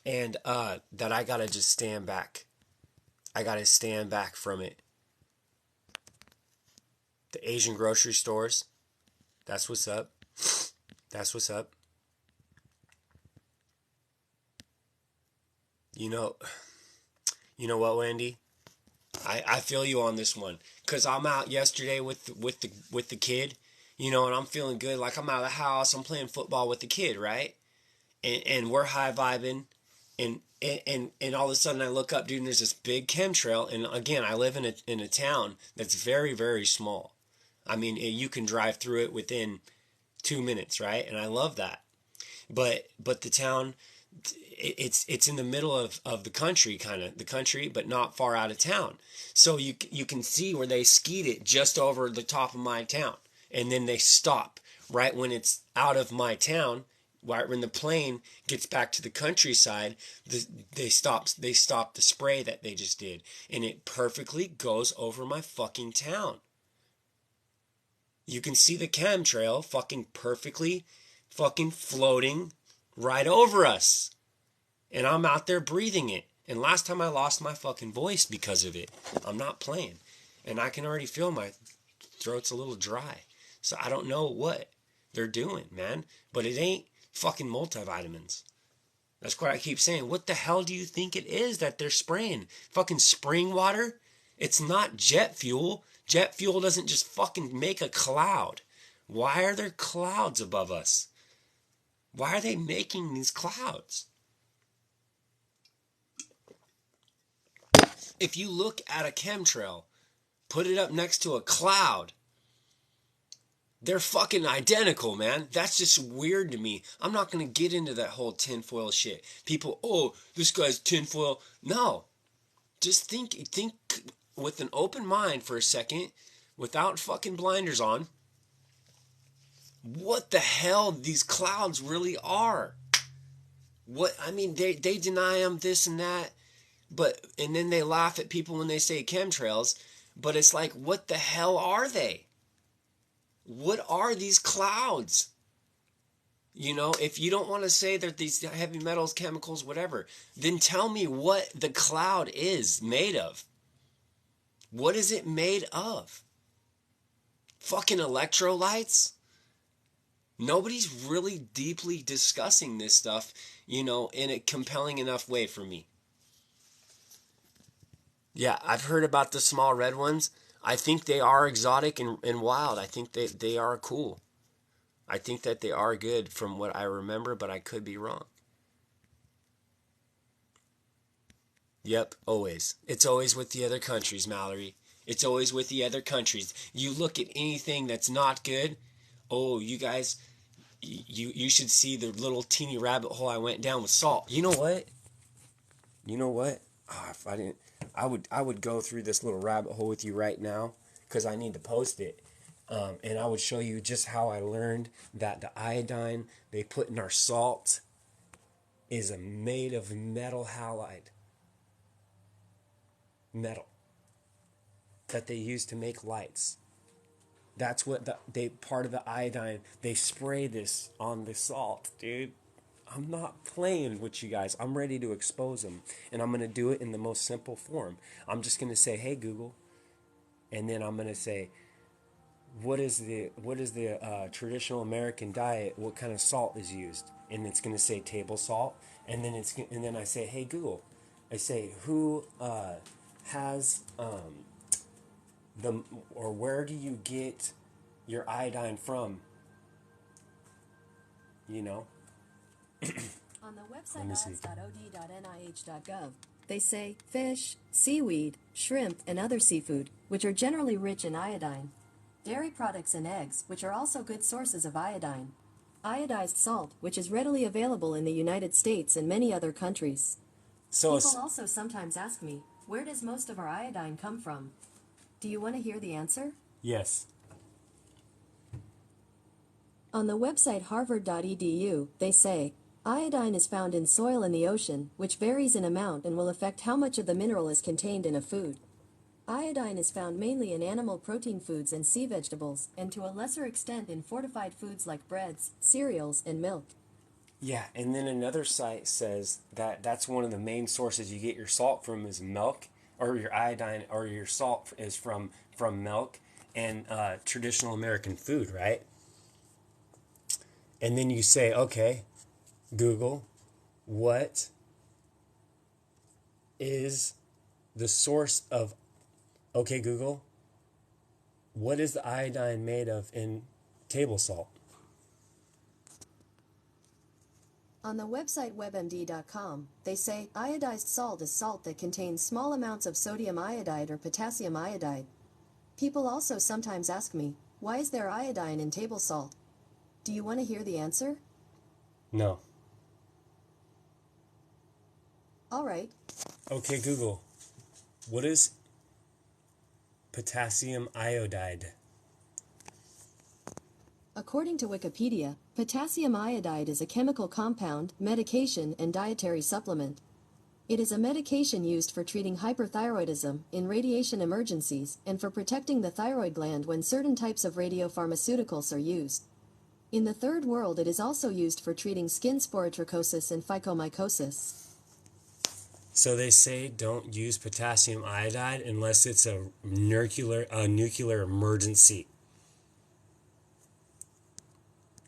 and that I gotta just stand back. I gotta stand back from it. The Asian grocery stores. That's what's up. That's what's up. You know what, Wendy? I feel you on this one. Cause I'm out yesterday with the kid, and I'm feeling good. Like I'm out of the house. I'm playing football with the kid, right? And we're high vibing, and all of a sudden I look up, dude, and there's this big chemtrail. And again, I live in a town that's very, very small. I mean, you can drive through it within 2 minutes, right? And I love that. But the town, it's in the middle of the country, but not far out of town. So you can see where they skied it just over the top of my town, and then they stop right when it's out of my town. Right when the plane gets back to the countryside, they stop the spray that they just did, and it perfectly goes over my fucking town. You can see the chemtrail fucking perfectly fucking floating right over us. And I'm out there breathing it. And last time I lost my fucking voice because of it. I'm not playing. And I can already feel my throat's a little dry. So I don't know what. they're doing, man. But it ain't fucking multivitamins. That's what I keep saying. What the hell do you think it is that they're spraying? Fucking spring water? It's not jet fuel. Jet fuel doesn't just fucking make a cloud. Why are there clouds above us? Why are they making these clouds? If you look at a chemtrail, put it up next to a cloud, they're fucking identical, man. That's just weird to me. I'm not going to get into that whole tinfoil shit. People, oh, this guy's tinfoil. No. Just think with an open mind for a second, without fucking blinders on, what the hell these clouds really are. What, I mean, they deny them this and that, and then they laugh at people when they say chemtrails, but it's like, what the hell are they? What are these clouds? You know, if you don't want to say that these heavy metals, chemicals, whatever, then tell me what the cloud is made of. What is it made of? Fucking electrolytes? Nobody's really deeply discussing this stuff, you know, in a compelling enough way for me. Yeah, I've heard about the small red ones. I think they are exotic and wild. I think they are cool. I think that they are good from what I remember, but I could be wrong. Yep, always. It's always with the other countries, Mallory. It's always with the other countries. You look at anything that's not good, oh, you guys, you should see the little teeny rabbit hole I went down with salt. You know what? Oh, if I didn't, I would go through this little rabbit hole with you right now because I need to post it. And I would show you just how I learned that the iodine they put in our salt is made of metal halide. Metal. That they use to make lights. That's what part of the iodine, they spray this on the salt, dude. I'm not playing with you guys. I'm ready to expose them. And I'm going to do it in the most simple form. I'm just going to say, hey, Google. And then I'm going to say, what is the traditional American diet? What kind of salt is used? And it's going to say table salt. And then I say, hey, Google. I say, who has where do you get your iodine from? You know? On the website odds.od.nih.gov, they say fish, seaweed, shrimp, and other seafood, which are generally rich in iodine. Dairy products and eggs, which are also good sources of iodine. Iodized salt, which is readily available in the United States and many other countries. People also sometimes ask me, where does most of our iodine come from? Do you want to hear the answer? Yes. On the website harvard.edu, they say, iodine is found in soil in the ocean, which varies in amount and will affect how much of the mineral is contained in a food. Iodine is found mainly in animal protein foods and sea vegetables, and to a lesser extent in fortified foods like breads, cereals, and milk. Yeah, and then another site says that that's one of the main sources you get your salt from is milk, or your iodine or your salt is from milk and traditional American food, right? And then you say, okay, Google, what is the source of, okay, Google, what is the iodine made of in table salt? On the website webmd.com, they say iodized salt is salt that contains small amounts of sodium iodide or potassium iodide. People also sometimes ask me, why is there iodine in table salt? Do you want to hear the answer? No. All right. Okay, Google, what is potassium iodide? According to Wikipedia, potassium iodide is a chemical compound, medication, and dietary supplement. It is a medication used for treating hyperthyroidism, in radiation emergencies, and for protecting the thyroid gland when certain types of radiopharmaceuticals are used. In the Third World, it is also used for treating skin sporotrichosis and phycomycosis. So they say don't use potassium iodide unless it's a nuclear emergency.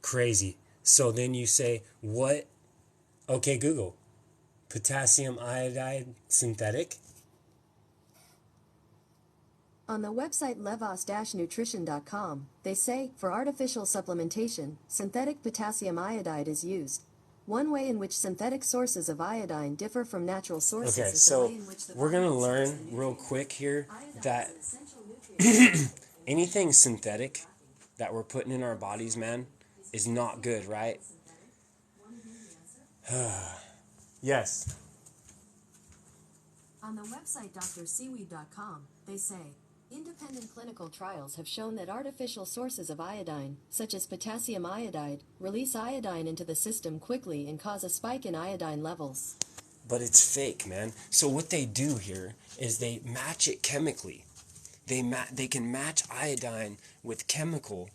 Crazy. So then you say, what? Okay, Google. Potassium iodide synthetic? On the website levos-nutrition.com, they say, for artificial supplementation, synthetic potassium iodide is used. One way in which synthetic sources of iodine differ from natural sources Okay, is the so way in which the we're going to body learn absorbs the real nutrient. quick here Iodine that is an essential nutrient. anything synthetic that we're putting in our bodies, man, is not good, right? Yes. On the website drseaweed.com, they say, independent clinical trials have shown that artificial sources of iodine, such as potassium iodide, release iodine into the system quickly and cause a spike in iodine levels. But it's fake, man. So what they do here is they match it chemically. They can match iodine with chemical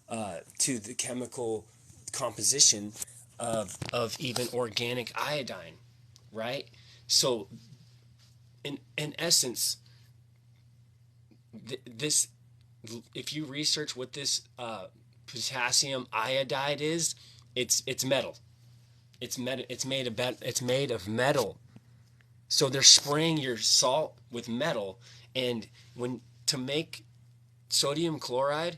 to the chemical composition of even organic iodine, right? So in essence, this, if you research what this potassium iodide is, it's metal. It's made of metal. So they're spraying your salt with metal, and to make sodium chloride,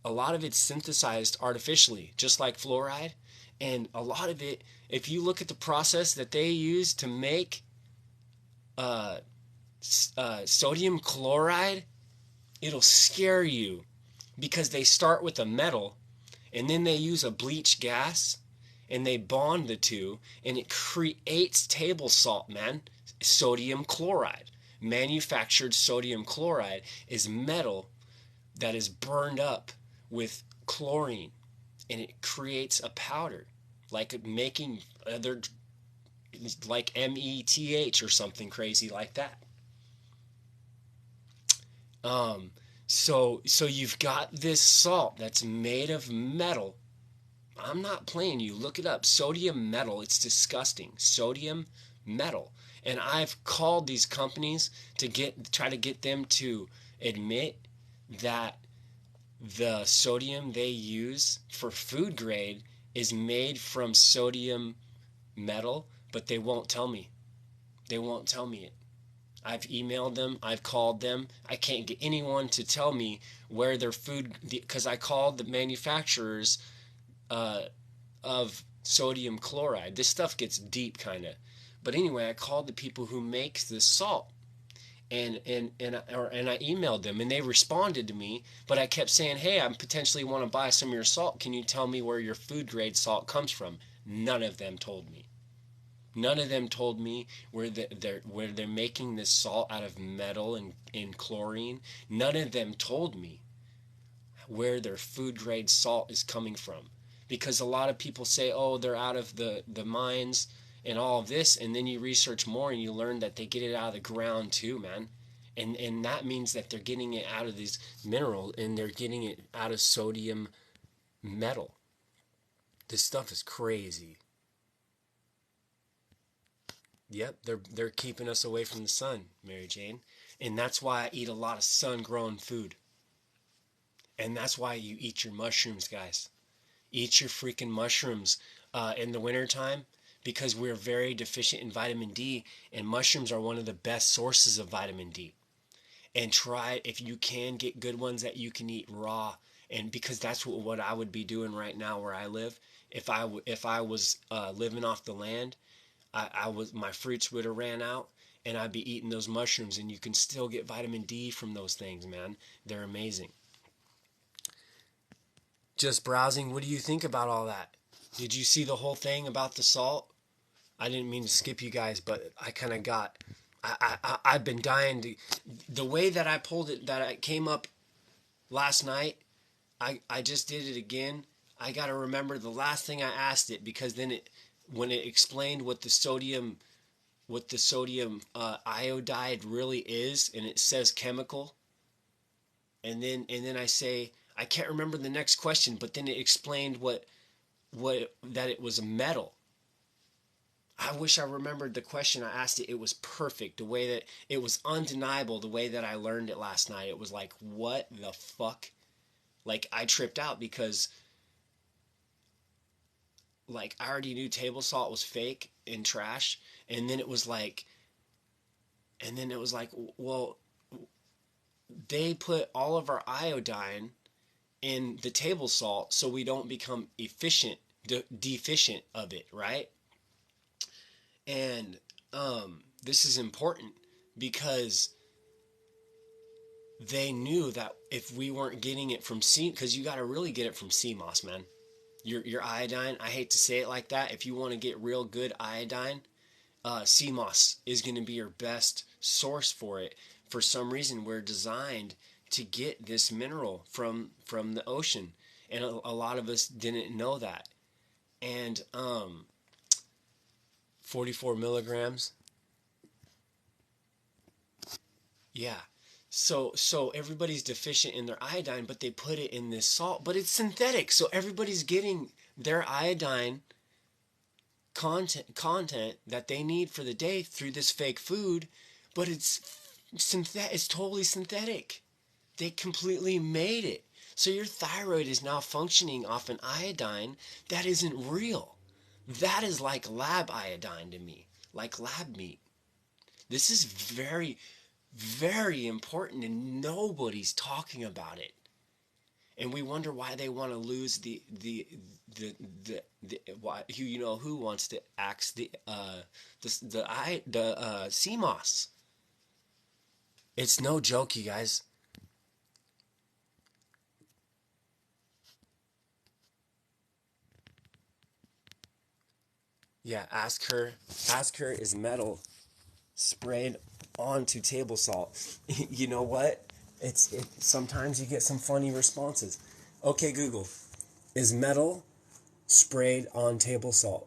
a lot of it's synthesized artificially, just like fluoride, and a lot of it, if you look at the process that they use to make sodium chloride, it'll scare you, because they start with a metal and then they use a bleach gas and they bond the two and it creates table salt, man. Sodium chloride. Manufactured sodium chloride is metal that is burned up with chlorine, and it creates a powder, like making other, like METH or something crazy like that. So you've got this salt that's made of metal. I'm not playing you. Look it up. Sodium metal. It's disgusting. Sodium metal. And I've called these companies to try to get them to admit that the sodium they use for food grade is made from sodium metal, but they won't tell me. They won't tell me it. I've emailed them. I've called them. I can't get anyone to tell me where their food, because I called the manufacturers of sodium chloride. This stuff gets deep, kind of. But anyway, I called the people who make the salt, and I emailed them, and they responded to me. But I kept saying, hey, I potentially want to buy some of your salt. Can you tell me where your food grade salt comes from? None of them told me. None of them told me where they're making this salt out of metal and chlorine. None of them told me where their food grade salt is coming from. Because a lot of people say, oh, they're out of the mines and all of this, and then you research more and you learn that they get it out of the ground too, man. And that means that they're getting it out of these minerals, and they're getting it out of sodium metal. This stuff is crazy. Yep, they're keeping us away from the sun, Mary Jane. And that's why I eat a lot of sun-grown food. And that's why you eat your mushrooms, guys. Eat your freaking mushrooms in the wintertime, because we're very deficient in vitamin D, and mushrooms are one of the best sources of vitamin D. And try, if you can, get good ones that you can eat raw. And because that's what I would be doing right now where I live. If I was living off the land, my fruits would have ran out, and I'd be eating those mushrooms, and you can still get vitamin D from those things, man. They're amazing. Just browsing, what do you think about all that? Did you see the whole thing about the salt? I didn't mean to skip you guys, but I kind of got, I've been dying to, the way that I pulled it, that I came up last night, I just did it again. I got to remember the last thing I asked it, because then when it explained what the sodium iodide really is, and it says chemical, and then I say, I can't remember the next question, but then it explained that it was a metal. I wish I remembered the question I asked it. It was perfect, the way that it was undeniable, the way that I learned it last night. It was like, what the fuck? Like, I tripped out, because like I already knew table salt was fake and trash, and then it was like, well, they put all of our iodine in the table salt so we don't become deficient of it, right? And this is important because they knew that if we weren't getting it from sea, because you got to really get it from sea moss, man. Your iodine, I hate to say it like that, if you want to get real good iodine, sea moss is going to be your best source for it. For some reason, we're designed to get this mineral from the ocean, and a lot of us didn't know that. And 44 milligrams. Yeah. So everybody's deficient in their iodine, but they put it in this salt, but it's synthetic. So everybody's getting their iodine content that they need for the day through this fake food, but it's totally synthetic. They completely made it. So your thyroid is now functioning off an iodine that isn't real. That is like lab iodine to me, like lab meat. This is very, very important, and nobody's talking about it. And we wonder why they want to lose the why, who wants to axe the sea moss. It's no joke, you guys. Yeah, ask her, is metal sprayed onto table salt? You know what? Sometimes you get some funny responses. Okay, Google, is metal sprayed on table salt?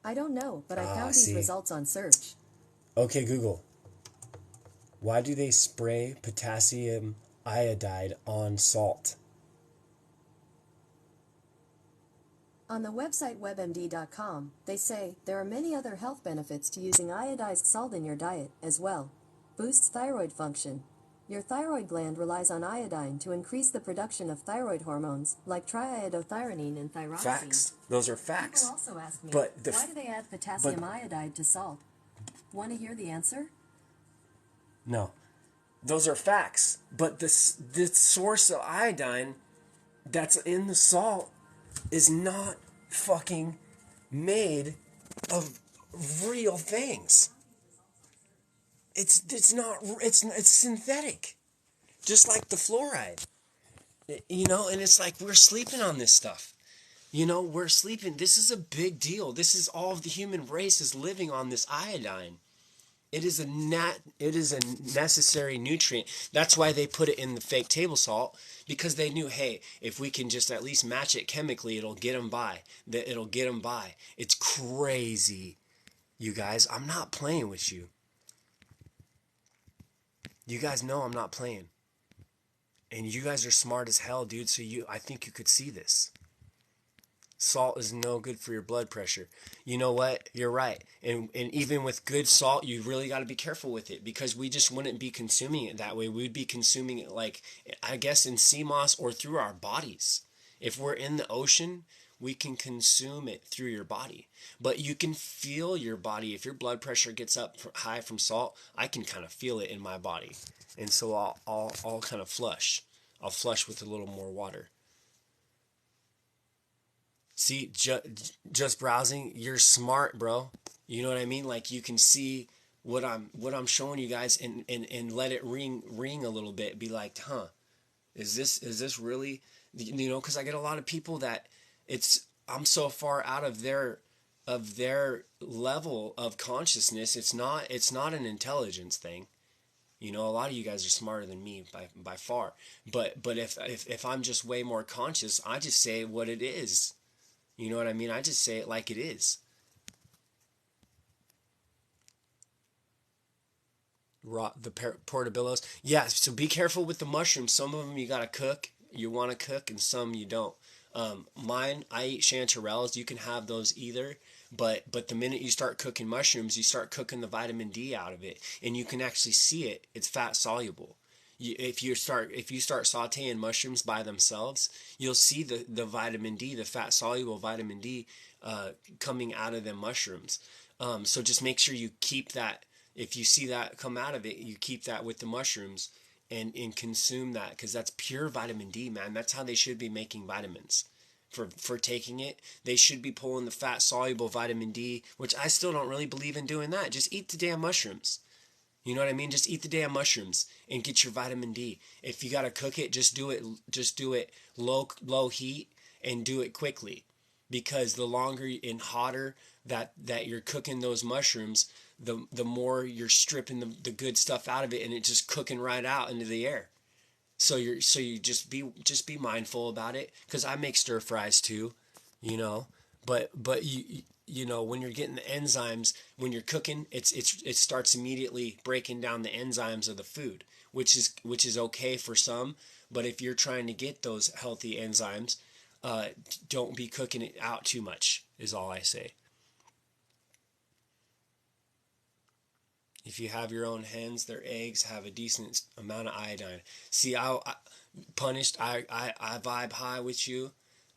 I don't know, but I found these results on search. Okay, Google, why do they spray potassium iodide on salt? On the website webmd.com, they say there are many other health benefits to using iodized salt in your diet as well. Boosts thyroid function. Your thyroid gland relies on iodine to increase the production of thyroid hormones like triiodothyronine and thyroxine. Facts. Those are facts. People also ask me, why do they add potassium iodide to salt? Want to hear the answer? No. Those are facts. But the source of iodine that's in the salt is not fucking made of real things. It's synthetic, just like the fluoride, and it's like we're sleeping on this stuff. We're sleeping. This is a big deal. This is all of the human race is living on this iodine. It is a necessary nutrient. That's why they put it in the fake table salt, because they knew, hey, if we can just at least match it chemically, it'll get them by. It's crazy, you guys. I'm not playing with you. You guys know I'm not playing. And you guys are smart as hell, dude, so I think you could see this. Salt is no good for your blood pressure. You know what? You're right. And even with good salt, you really got to be careful with it, because we just wouldn't be consuming it that way. We'd be consuming it, like, I guess, in sea moss or through our bodies. If we're in the ocean, we can consume it through your body. But you can feel your body. If your blood pressure gets up high from salt, I can kind of feel it in my body. And so I'll kind of flush. I'll flush with a little more water. See, just browsing, you're smart, bro. You know what I mean? Like, you can see what I'm showing you guys, and let it ring a little bit. Be like, is this really, because I get a lot of people that I'm so far out of their level of consciousness. It's not an intelligence thing. A lot of you guys are smarter than me by far. But if I'm just way more conscious, I just say what it is. You know what I mean? I just say it like it is. The portobellos. Yeah, so be careful with the mushrooms. Some of them you gotta cook. You want to cook, and some you don't. Mine, I eat chanterelles. You can have those either. But the minute you start cooking mushrooms, you start cooking the vitamin D out of it. And you can actually see it. It's fat soluble. if you start sautéing mushrooms by themselves, you'll see the vitamin D, the fat soluble vitamin D, coming out of them mushrooms. So just make sure you keep that. If you see that come out of it, you keep that with the mushrooms and consume that, because that's pure vitamin D, man. That's how they should be making vitamins. For taking it, they should be pulling the fat soluble vitamin D, which I still don't really believe in doing that. Just eat the damn mushrooms. You know what I mean? Just eat the damn mushrooms and get your vitamin D. If you gotta cook it, just do it low heat and do it quickly, because the longer and hotter that you're cooking those mushrooms, the more you're stripping the good stuff out of it, and it just cooking right out into the air. So you just be mindful about it, because I make stir fries too, you know, but you know, when you're getting the enzymes, when you're cooking, it starts immediately breaking down the enzymes of the food, which is okay for some. But if you're trying to get those healthy enzymes, don't be cooking it out too much, is all I say. If you have your own hens, their eggs have a decent amount of iodine. See, I vibe high with you.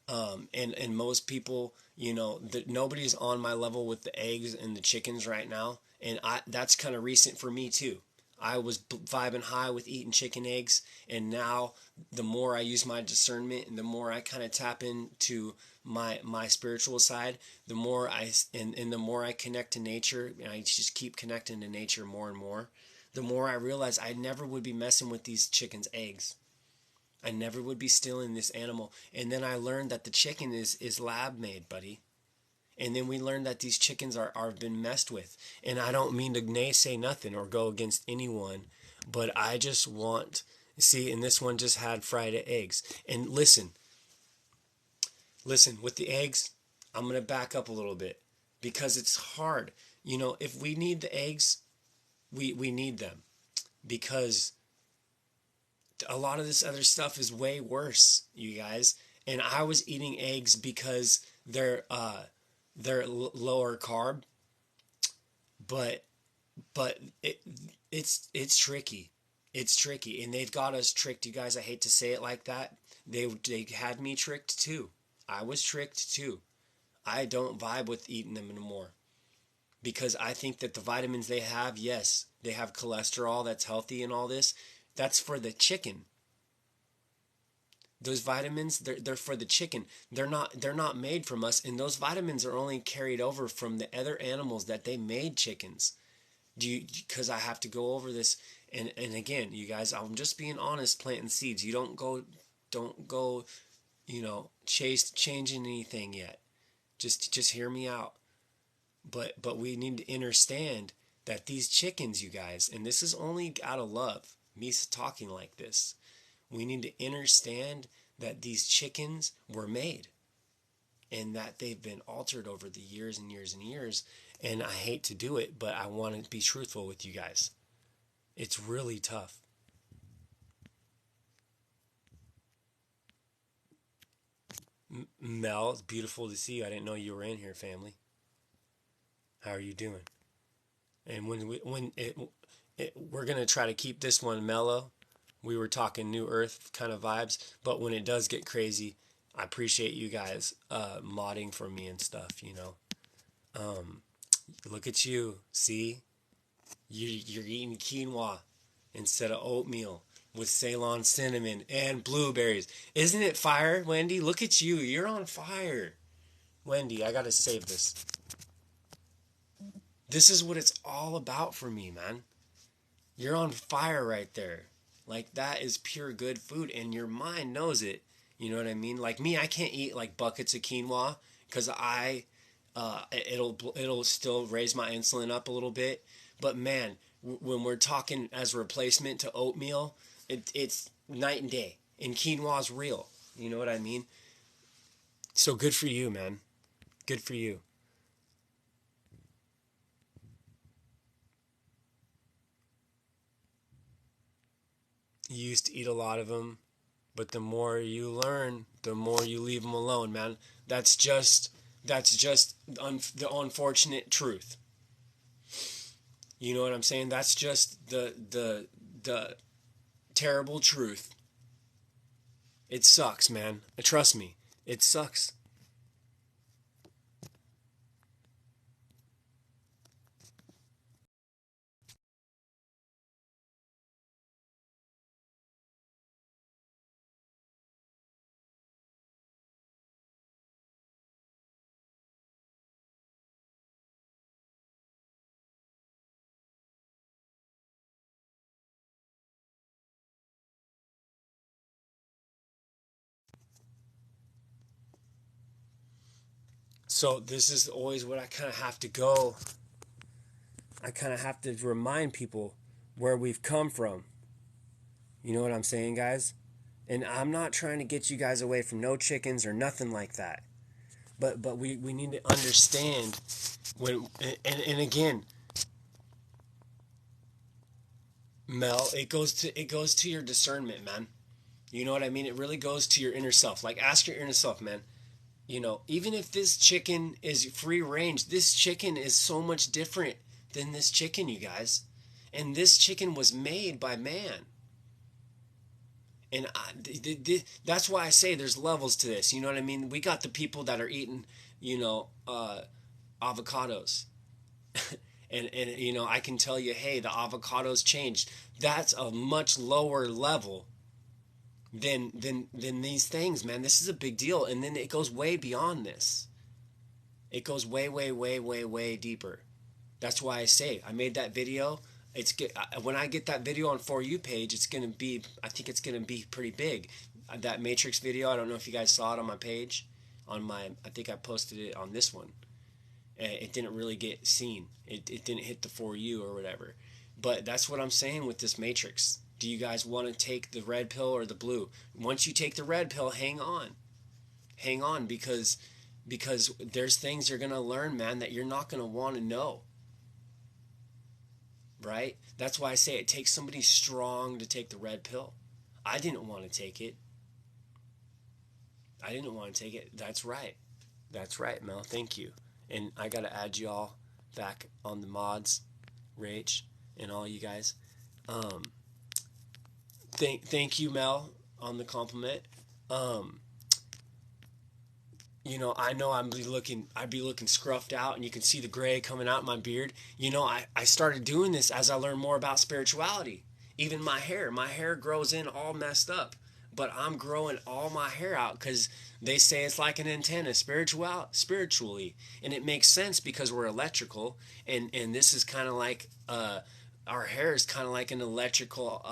And most people, you know, nobody's on my level with the eggs and the chickens right now. And that's kind of recent for me too. I was vibing high with eating chicken eggs, and now the more I use my discernment and the more I kind of tap into my spiritual side, the more and the more I connect to nature, and I just keep connecting to nature more and more, the more I realize I never would be messing with these chickens' eggs. I never would be stealing this animal. And then I learned that the chicken is lab made, buddy. And then we learned that these chickens are been messed with. And I don't mean to naysay nothing or go against anyone, but I just want, see, and this one just had fried eggs. And listen, with the eggs, I'm going to back up a little bit, because it's hard. You know, if we need the eggs, we need them, because a lot of this other stuff is way worse, you guys. And I was eating eggs because they're lower carb, but it's tricky. It's tricky, and they've got us tricked, you guys. I hate to say it like that. They had me tricked too. I was tricked too. I don't vibe with eating them anymore, because I think that the vitamins they have, yes, they have cholesterol that's healthy and all this. That's for the chicken. Those vitamins, they're for the chicken. They're not made from us, and those vitamins are only carried over from the other animals that they made chickens. Because I have to go over this, and again, you guys, I'm just being honest, planting seeds. You don't go, you know, changing anything yet. Just hear me out. But we need to understand that these chickens, you guys, and this is only out of love, me talking like this, we need to understand that these chickens were made, and that they've been altered over the years and years and years. And I hate to do it, but I want to be truthful with you guys. It's really tough. Mel, it's beautiful to see you. I didn't know you were in here, family. How are you doing? And we're going to try to keep this one mellow. We were talking New Earth kind of vibes, but when it does get crazy, I appreciate you guys modding for me and stuff, you know. Look at you. See? You're eating quinoa instead of oatmeal with Ceylon cinnamon and blueberries. Isn't it fire, Wendy? Look at you. You're on fire. Wendy, I got to save this. This is what it's all about for me, man. You're on fire right there. Like, that is pure good food, and your mind knows it. You know what I mean? Like me, I can't eat like buckets of quinoa, because it'll still raise my insulin up a little bit. But man, when we're talking as a replacement to oatmeal, it's night and day. And quinoa's real. You know what I mean? So good for you, man. Good for you. You used to eat a lot of them, but the more you learn, the more you leave them alone, man. That's just the unfortunate truth. You know what I'm saying? That's just the terrible truth. It sucks, man. Trust me, it sucks. So this is always what I kind of have to go. I kind of have to remind people where we've come from. You know what I'm saying, guys? And I'm not trying to get you guys away from no chickens or nothing like that. But we need to understand when and again, Mel, it goes to your discernment, man. You know what I mean? It really goes to your inner self. Like, ask your inner self, man. You know, even if this chicken is free range, this chicken is so much different than this chicken, you guys. And this chicken was made by man. And that's why I say there's levels to this. You know what I mean? We got the people that are eating, avocados. and you know, I can tell you, hey, the avocados changed. That's a much lower level than these things, man. This is a big deal. And then it goes way beyond this. It goes way, way, way, way, way deeper. That's why I say I made that video. When I get that video on For You page, I think it's gonna be pretty big. That Matrix video, I don't know if you guys saw it on my page. I think I posted it on this one. It didn't really get seen. It didn't hit the For You or whatever. But that's what I'm saying with this Matrix. Do you guys want to take the red pill or the blue? Once you take the red pill, hang on. Hang on, because there's things you're going to learn, man, that you're not going to want to know. Right? That's why I say it takes somebody strong to take the red pill. I didn't want to take it. That's right. That's right, Mel. Thank you. And I got to add you all back on the mods, Rach, and all you guys. Thank you, Mel, on the compliment. You know, I know I'd be looking scruffed out, and you can see the gray coming out in my beard. You know, I started doing this as I learned more about spirituality. Even my hair grows in all messed up, but I'm growing all my hair out because they say it's like an antenna spiritually, and it makes sense because we're electrical, and this is kind of like our hair is kind of like an electrical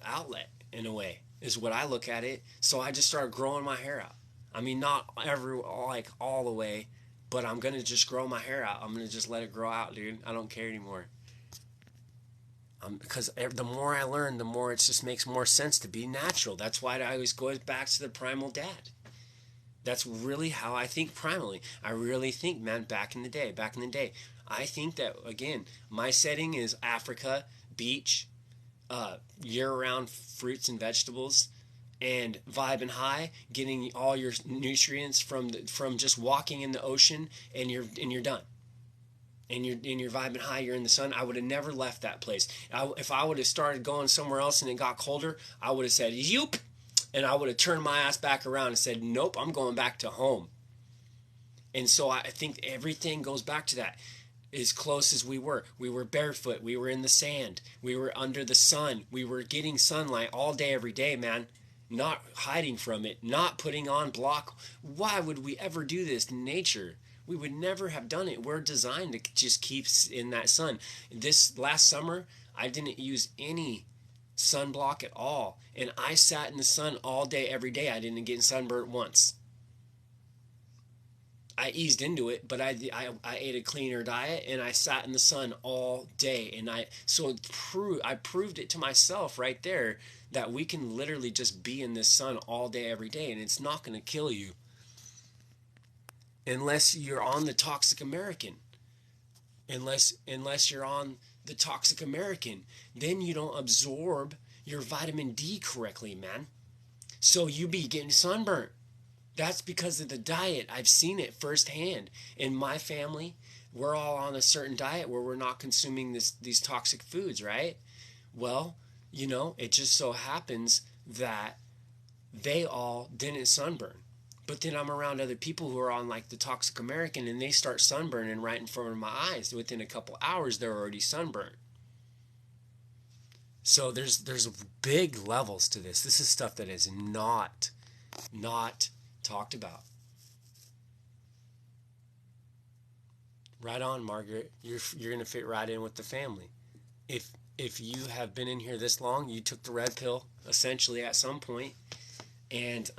outlet in a way, is what I look at it. So I just started growing my hair out. I mean, not all the way, but I'm going to just grow my hair out. I'm going to just let it grow out, dude. I don't care anymore. Because the more I learn, the more it just makes more sense to be natural. That's why I always go back to the primal dad. That's really how I think primally. I really think, man, back in the day, I think that, again, my setting is Africa, beach, year-round fruits and vegetables, and vibing high, getting all your nutrients from just walking in the ocean, and you're done. And you're vibing high, you're in the sun. I would have never left that place. If I would have started going somewhere else and it got colder, I would have said, "Yoop," and I would have turned my ass back around and said, "Nope, I'm going back to home." And so I think everything goes back to that. As close as we were barefoot, we were in the sand, we were under the sun, we were getting sunlight all day, every day, man. Not hiding from it, not putting on block. Why would we ever do this in nature? We would never have done it. We're designed to just keep in that sun. This last summer, I didn't use any sunblock at all. And I sat in the sun all day, every day. I didn't get sunburnt once. I eased into it, but I ate a cleaner diet, and I sat in the sun all day. And I proved it to myself right there that we can literally just be in this sun all day, every day, and it's not going to kill you. Unless you're on the Toxic American. Unless you're on the Toxic American. Then you don't absorb your vitamin D correctly, man. So you be getting sunburnt. That's because of the diet. I've seen it firsthand. In my family, we're all on a certain diet where we're not consuming these toxic foods, right? Well, you know, it just so happens that they all didn't sunburn. But then I'm around other people who are on like the Toxic American, and they start sunburning right in front of my eyes. Within a couple hours, they're already sunburned. So there's big levels to this. This is stuff that is not talked about. Right on, Margaret. You're gonna fit right in with the family. If you have been in here this long, you took the red pill essentially at some point, and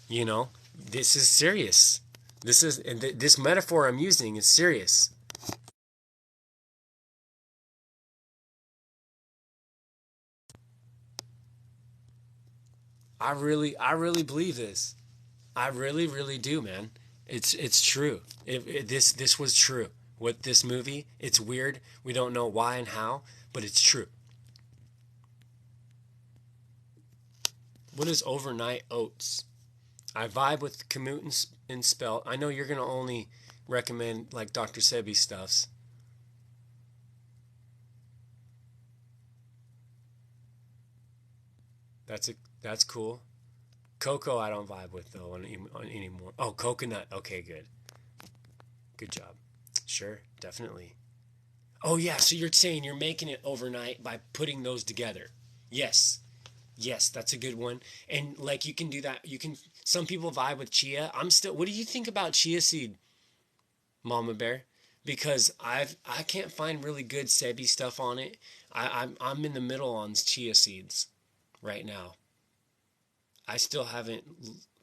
you know, this is serious. This metaphor I'm using is serious. I really believe this. I really do, man. It's true. This was true. With this movie, it's weird. We don't know why and how, but it's true. What is overnight oats? I vibe with Kamut and Spelt. I know you're gonna only recommend like Dr. Sebi stuffs. That's cool. Cocoa I don't vibe with though on anymore. Oh, coconut. Okay, good job. Sure, definitely. Oh yeah, so you're saying you're making it overnight by putting those together. Yes. Yes, that's a good one. And like you can do that. You can some people vibe with chia. I'm still what do you think about chia seed, Mama Bear? Because I can't find really good Sebi stuff on it. I'm in the middle on chia seeds right now. I still haven't,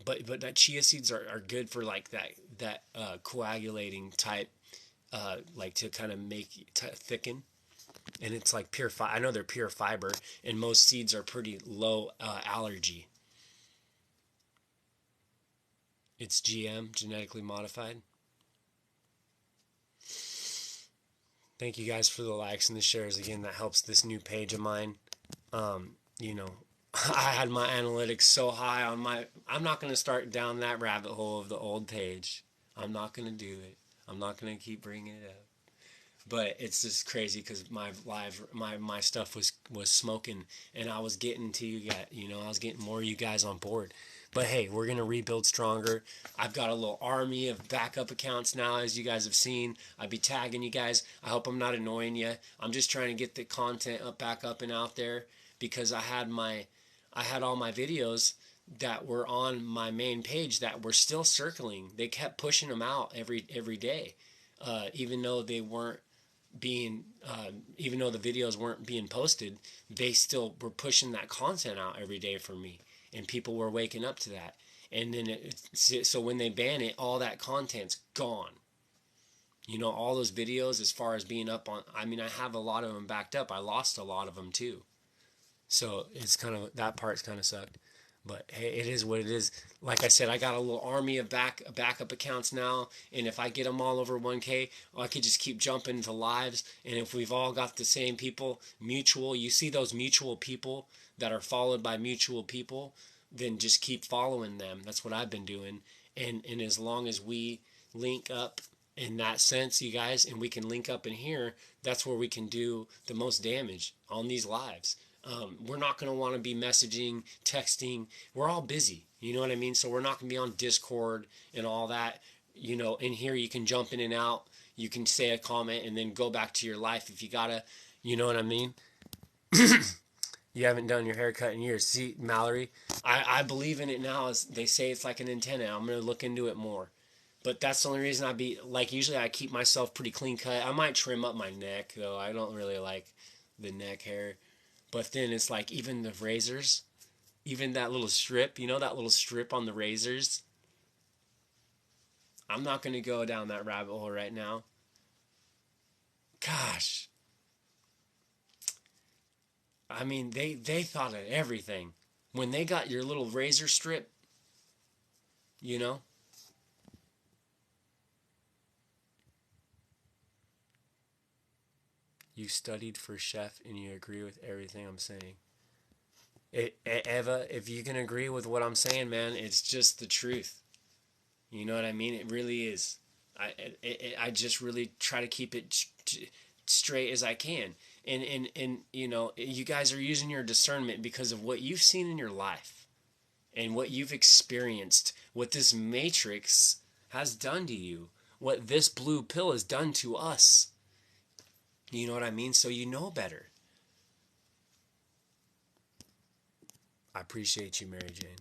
but that chia seeds are good for like that coagulating type, like to kind of make thicken, and it's like pure. I know they're pure fiber, and most seeds are pretty low allergy. It's GM, genetically modified. Thank you guys for the likes and the shares again. That helps this new page of mine. You know, I had my analytics so high on my. I'm not going to start down that rabbit hole of the old page. I'm not going to do it. I'm not going to keep bringing it up. But it's just crazy because my stuff was smoking, and I was getting to you guys. You know, I was getting more of you guys on board. But hey, we're gonna rebuild stronger. I've got a little army of backup accounts now, as you guys have seen. I'd be tagging you guys. I hope I'm not annoying you. I'm just trying to get the content back up and out there because I had all my videos that were on my main page that were still circling. They kept pushing them out every day, even though they weren't being even though the videos weren't being posted, they still were pushing that content out every day for me, and people were waking up to that. And then so when they ban it, all that content's gone. You know, all those videos as far as being up on, I mean, I have a lot of them backed up. I lost a lot of them too. So it's kind of, that part's kind of sucked. But hey, it is what it is. Like I said, I got a little army of backup accounts now, and if I get them all over 1K, I could just keep jumping into lives. And if we've all got the same people, mutual, you see those mutual people that are followed by mutual people, then just keep following them. That's what I've been doing. And as long as we link up in that sense, you guys, and we can link up in here, that's where we can do the most damage on these lives. We're not going to want to be messaging, texting. We're all busy. You know what I mean? So we're not going to be on Discord and all that. You know, in here you can jump in and out. You can say a comment and then go back to your life if you got to. You know what I mean? You haven't done your haircut in years. See, Mallory, I believe in it now. As they say, it's like an antenna. I'm going to look into it more. But that's the only reason I be, like, usually I keep myself pretty clean cut. I might trim up my neck, though. I don't really like the neck hair. But then it's like even the razors, even that little strip, you know, that little strip on the razors. I'm not going to go down that rabbit hole right now. Gosh. I mean, they thought of everything. When they got your little razor strip, you know. You studied for chef and you agree with everything I'm saying. Eva, if you can agree with what I'm saying, man, it's just the truth. You know what I mean? It really is. I just really try to keep it straight as I can. And you know, you guys are using your discernment because of what you've seen in your life and what you've experienced, what this matrix has done to you, what this blue pill has done to us. You know what I mean? So you know better. I appreciate you, Mary Jane.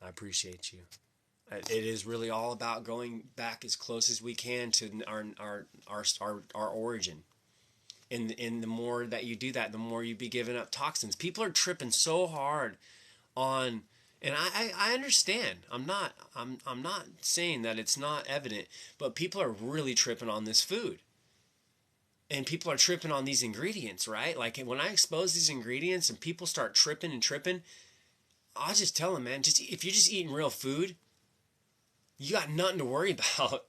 I appreciate you. It is really all about going back as close as we can to our origin. And the more that you do that, the more you be giving up toxins. People are tripping so hard on, and I understand. I'm not saying that it's not evident, but people are really tripping on this food. And people are tripping on these ingredients, right? Like when I expose these ingredients and people start tripping and tripping, I'll just tell them, man, just if you're just eating real food, you got nothing to worry about.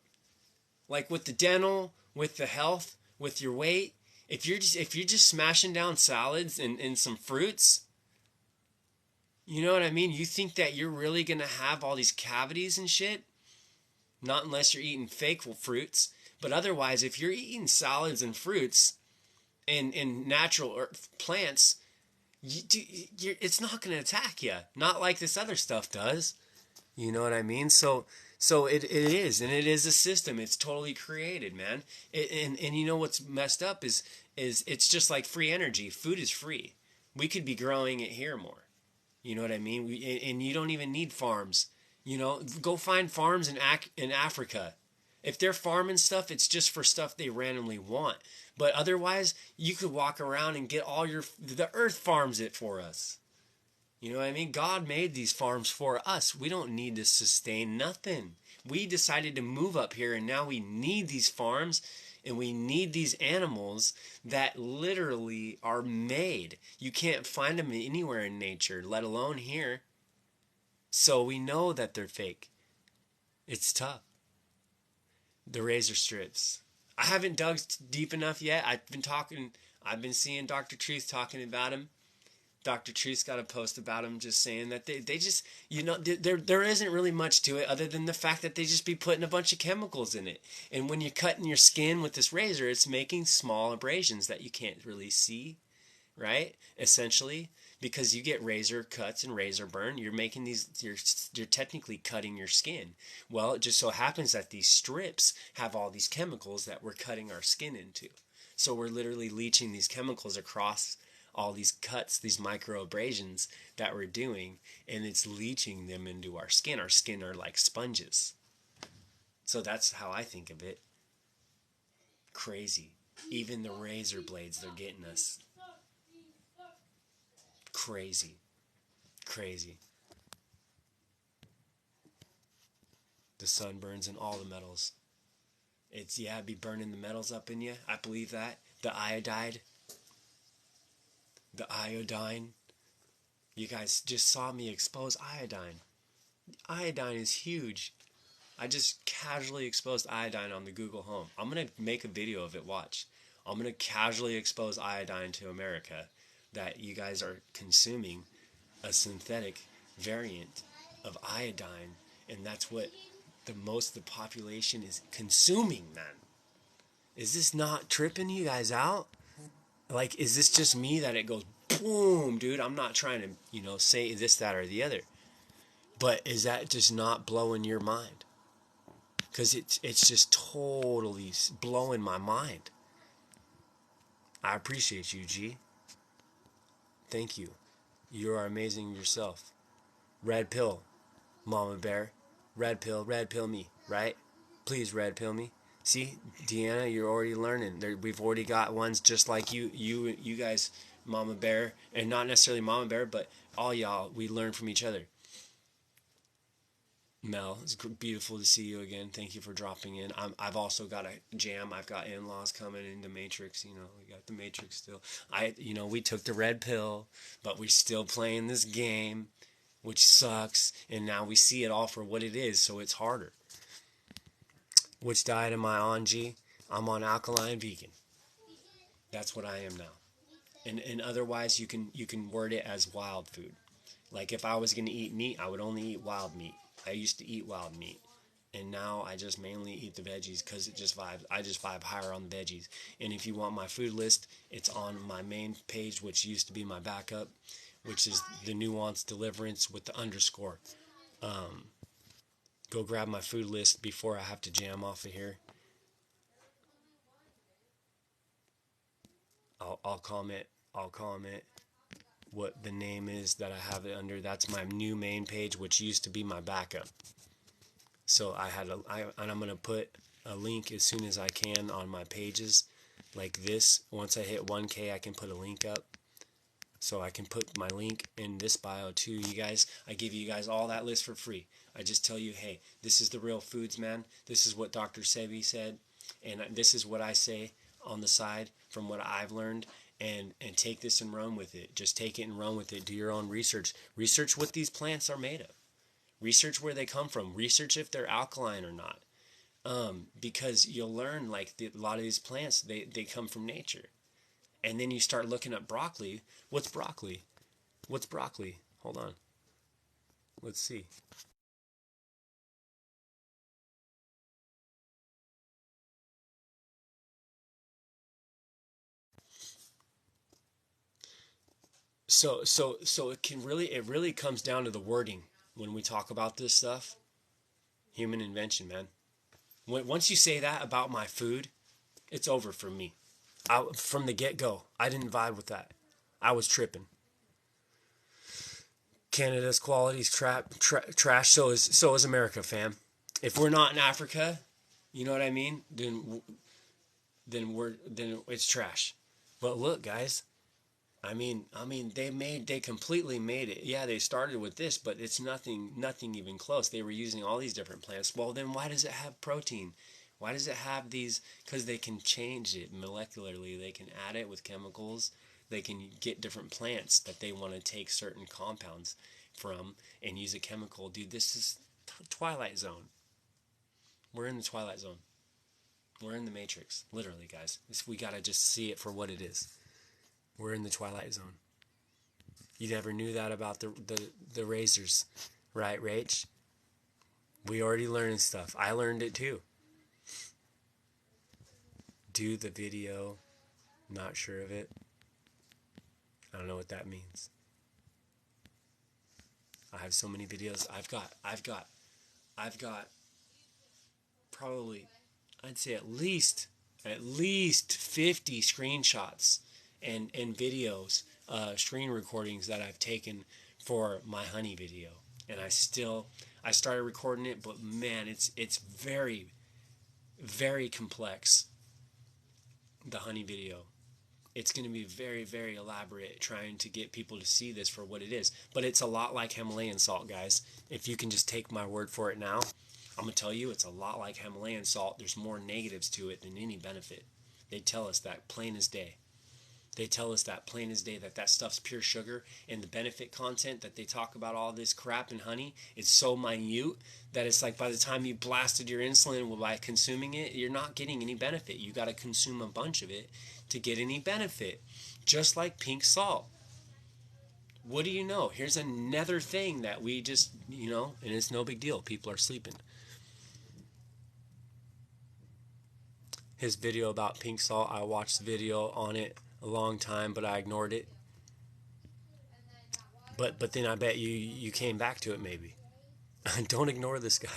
Like with the dental, with the health, with your weight, if you're just smashing down salads and some fruits, you know what I mean? You think that you're really gonna have all these cavities and shit? Not unless you're eating fake fruits. But otherwise, if you're eating salads and fruits and natural plants, it's not going to attack you. Not like this other stuff does. You know what I mean? So it is, and it is a system. It's totally created, man. And you know what's messed up is it's just like free energy. Food is free. We could be growing it here more. You know what I mean? And you don't even need farms. You know, go find farms in Africa. If they're farming stuff, it's just for stuff they randomly want. But otherwise, you could walk around and get the earth farms it for us. You know what I mean? God made these farms for us. We don't need to sustain nothing. We decided to move up here, and now we need these farms, and we need these animals that literally are made. You can't find them anywhere in nature, let alone here. So we know that they're fake. It's tough. The razor strips. I haven't dug deep enough yet. I've been seeing Dr. Truth talking about him. Dr. Truth's got a post about him just saying that they just, you know, there isn't really much to it other than the fact that they just be putting a bunch of chemicals in it. And when you're cutting your skin with this razor, it's making small abrasions that you can't really see, right? Essentially, because you get razor cuts and razor burn, you're technically cutting your skin. Well, it just so happens that these strips have all these chemicals that we're cutting our skin into. So we're literally leaching these chemicals across all these cuts, these micro abrasions that we're doing, and it's leaching them into our skin. Our skin are like sponges. So that's how I think of it. Crazy. Even the razor blades, they're getting us. Crazy. The sun burns in all the metals. It'd be burning the metals up in you. I believe that. The iodine. You guys just saw me expose iodine. Iodine is huge. I just casually exposed iodine on the Google Home. I'm going to make a video of it, watch. I'm going to casually expose iodine to America, that you guys are consuming a synthetic variant of iodine, and that's what the population is consuming, man. Is this not tripping you guys out? Like, is this just me that it goes boom, dude? I'm not trying to, you know, say this, that, or the other. But is that just not blowing your mind? Because it's just totally blowing my mind. I appreciate you, G. Thank you. You are amazing yourself. Red pill, Mama Bear. Red pill me, right? Please red pill me. See, Deanna, you're already learning. We've already got ones just like you guys, Mama Bear, and not necessarily Mama Bear, but all y'all. We learn from each other. Mel, it's beautiful to see you again. Thank you for dropping in. I've also got a jam. I've got in-laws coming into Matrix. You know, we got the Matrix still. We took the red pill, but we're still playing this game, which sucks. And now we see it all for what it is, so it's harder. Which diet am I on, G? I'm on alkaline vegan. That's what I am now. And otherwise, you can word it as wild food. Like if I was going to eat meat, I would only eat wild meat. I used to eat wild meat. And now I just mainly eat the veggies because I just vibe higher on the veggies. And if you want my food list, it's on my main page, which used to be my backup, which is the Nuance Deliverance with the underscore. Go grab my food list before I have to jam off of here. I'll comment what the name is that I have it under. That's my new main page, which used to be my backup. So and I'm gonna put a link as soon as I can on my pages, like this. Once I hit 1K, I can put a link up. So I can put my link in this bio too, you guys. I give you guys all that list for free. I just tell you, hey, this is the real foods, man. This is what Dr. Sebi said, and this is what I say on the side from what I've learned. And take this and run with it. Just take it and run with it. Do your own research. Research what these plants are made of. Research where they come from. Research if they're alkaline or not. Because you'll learn, like, a lot of these plants, they come from nature. And then you start looking at broccoli. What's broccoli? What's broccoli? Hold on. Let's see. So it really comes down to the wording when we talk about this stuff. Human invention, man. Once you say that about my food, it's over for me. From the get-go, I didn't vibe with that. I was tripping. Canada's quality's trash. So is America, fam. If we're not in Africa, you know what I mean? Then it's trash. But look, guys. I mean, they completely made it. Yeah, they started with this, but it's nothing even close. They were using all these different plants. Well, then why does it have protein? Why does it have these? Because they can change it molecularly. They can add it with chemicals. They can get different plants that they want to take certain compounds from and use a chemical. Dude, this is Twilight Zone. We're in the Twilight Zone. We're in the Matrix. Literally, guys. We got to just see it for what it is. We're in the Twilight Zone. You never knew that about the razors, right, Rach? We already learned stuff. I learned it too. Do the video. Not sure of it. I don't know what that means. I have so many videos. I've got probably, I'd say at least 50 screenshots and videos, screen recordings that I've taken for my honey video. And I started recording it, but man, it's very, very complex, the honey video. It's going to be very, very elaborate trying to get people to see this for what it is. But it's a lot like Himalayan salt, guys. If you can just take my word for it now, I'm going to tell you it's a lot like Himalayan salt. There's more negatives to it than any benefit. They tell us that plain as day. They tell us that plain as day, that stuff's pure sugar, and the benefit content that they talk about all this crap in honey is so minute that it's like by the time you blasted your insulin by consuming it, you're not getting any benefit. You got to consume a bunch of it to get any benefit, just like pink salt. What do you know? Here's another thing that we just, and it's no big deal. People are sleeping. His video about pink salt, I watched the video on it a long time, but I ignored it. But then I bet you came back to it maybe. Don't ignore this guy.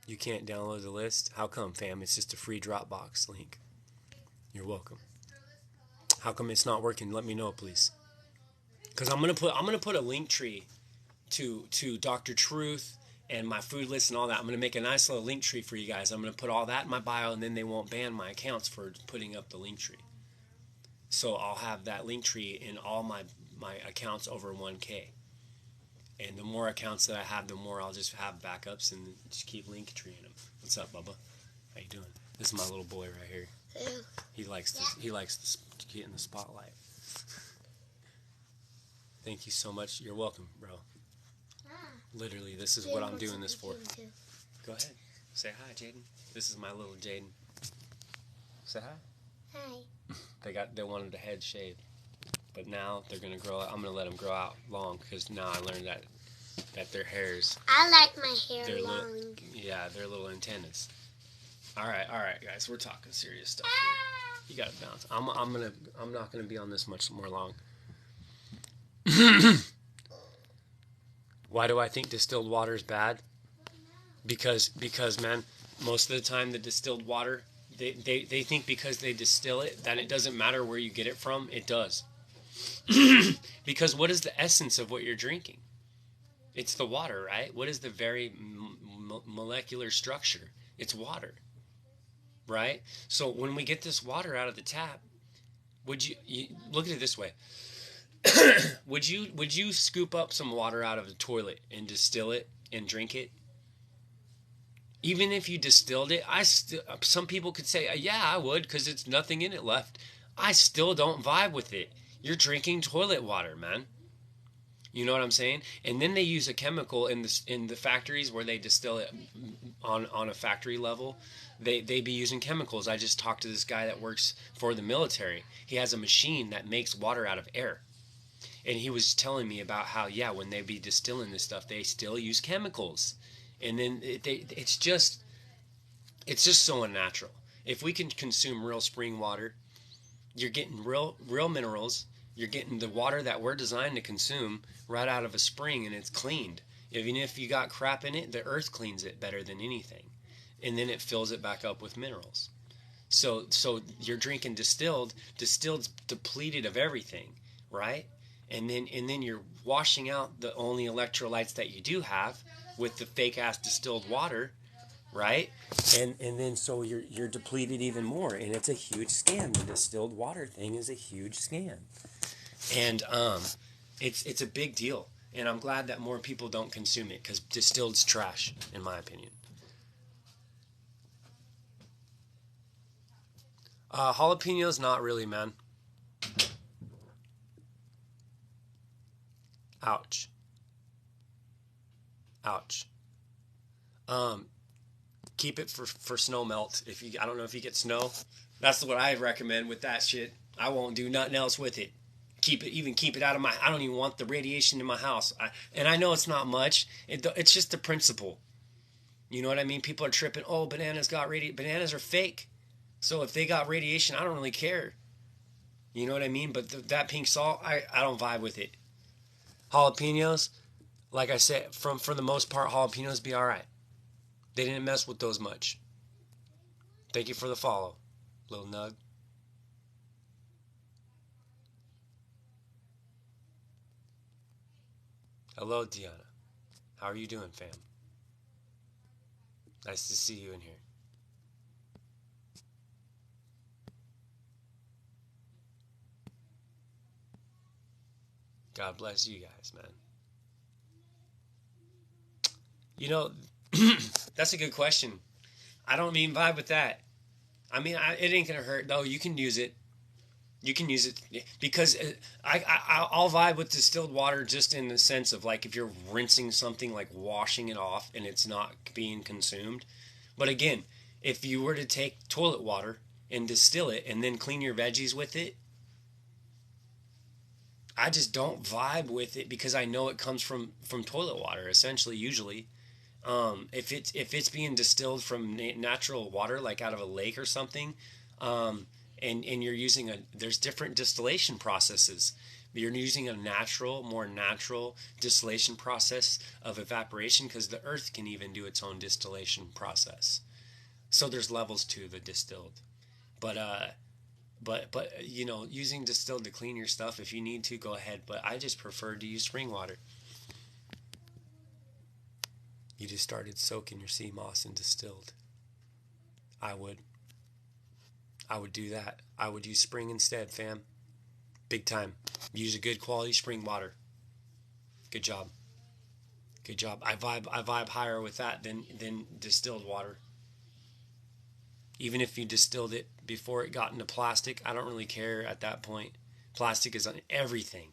You can't download the list? How come, fam? It's just a free Dropbox link. You're welcome. How come it's not working? Let me know, please. Because I'm gonna put a link tree to Dr. Truth and my food list and all that. I'm gonna make a nice little link tree for you guys. I'm gonna put all that in my bio, and then they won't ban my accounts for putting up the link tree. So I'll have that link tree in all my accounts over 1K. And the more accounts that I have, the more I'll just have backups and just keep link treeing them. What's up, Bubba? How you doing? This is my little boy right here. He likes to get in the spotlight. Thank you so much. You're welcome, bro. Literally, this is what I'm doing this for. Go ahead. Say hi, Jaden. This is my little Jaden. Say hi. Hi. They wanted a head shave, but now they're gonna grow out. I'm gonna let them grow out long because now I learned that that their hairs, I like my hair they're long. yeah, they're little antennas. All right, guys, we're talking serious stuff here. You gotta bounce. I'm not gonna be on this much more long. Why do I think distilled water is bad? Because man, most of the time the distilled water, they think because they distill it that it doesn't matter where you get it from. It does. Because what is the essence of what you're drinking? It's the water, right? What is the very molecular structure? It's water, right? So when we get this water out of the tap, would you look at it this way? Would you scoop up some water out of the toilet and distill it and drink it? Even if you distilled it, some people could say, yeah, I would, because it's nothing in it left. I still don't vibe with it. You're drinking toilet water, man. You know what I'm saying? And then they use a chemical in the factories where they distill it on a factory level. They be using chemicals. I just talked to this guy that works for the military. He has a machine that makes water out of air. And he was telling me about how, yeah, when they be distilling this stuff, they still use chemicals. And then it's just so unnatural. If we can consume real spring water, you're getting real minerals. You're getting the water that we're designed to consume right out of a spring, and it's cleaned. Even if you got crap in it, the earth cleans it better than anything. And then it fills it back up with minerals. So you're drinking distilled's depleted of everything, right? And then you're washing out the only electrolytes that you do have with the fake ass distilled water, right? And then so you're depleted even more, and it's a huge scam. The distilled water thing is a huge scam. And it's a big deal, and I'm glad that more people don't consume it, because distilled's trash, in my opinion. Jalapenos, not really, man. Ouch. Keep it for snow melt. I don't know if you get snow. That's what I recommend with that shit. I won't do nothing else with it. Keep it out of my. I don't even want the radiation in my house. And I know it's not much. It's just the principle. You know what I mean? People are tripping. Oh, bananas got radiation. Bananas are fake. So if they got radiation, I don't really care. You know what I mean? But that pink salt, I don't vibe with it. Jalapenos, like I said, for the most part, jalapenos be all right. They didn't mess with those much. Thank you for the follow, little nug. Hello, Deanna. How are you doing, fam? Nice to see you in here. God bless you guys, man. You know, that's a good question. I don't mean vibe with that. I mean, it ain't gonna hurt. No, you can use it. You can use it because I'll vibe with distilled water just in the sense of like if you're rinsing something, like washing it off and it's not being consumed. But again, if you were to take toilet water and distill it and then clean your veggies with it, I just don't vibe with it because I know it comes from toilet water, essentially, usually. If it's being distilled from natural water, like out of a lake or something, and you're using there's different distillation processes. You're using more natural distillation process of evaporation because the earth can even do its own distillation process. So there's levels to the distilled, but you know, using distilled to clean your stuff, if you need to, go ahead. But I just prefer to use spring water. You just started soaking your sea moss in distilled. I would do that. I would use spring instead, fam. Big time. Use a good quality spring water. Good job. I vibe higher with that than distilled water. Even if you distilled it before it got into plastic, I don't really care at that point. Plastic is on everything.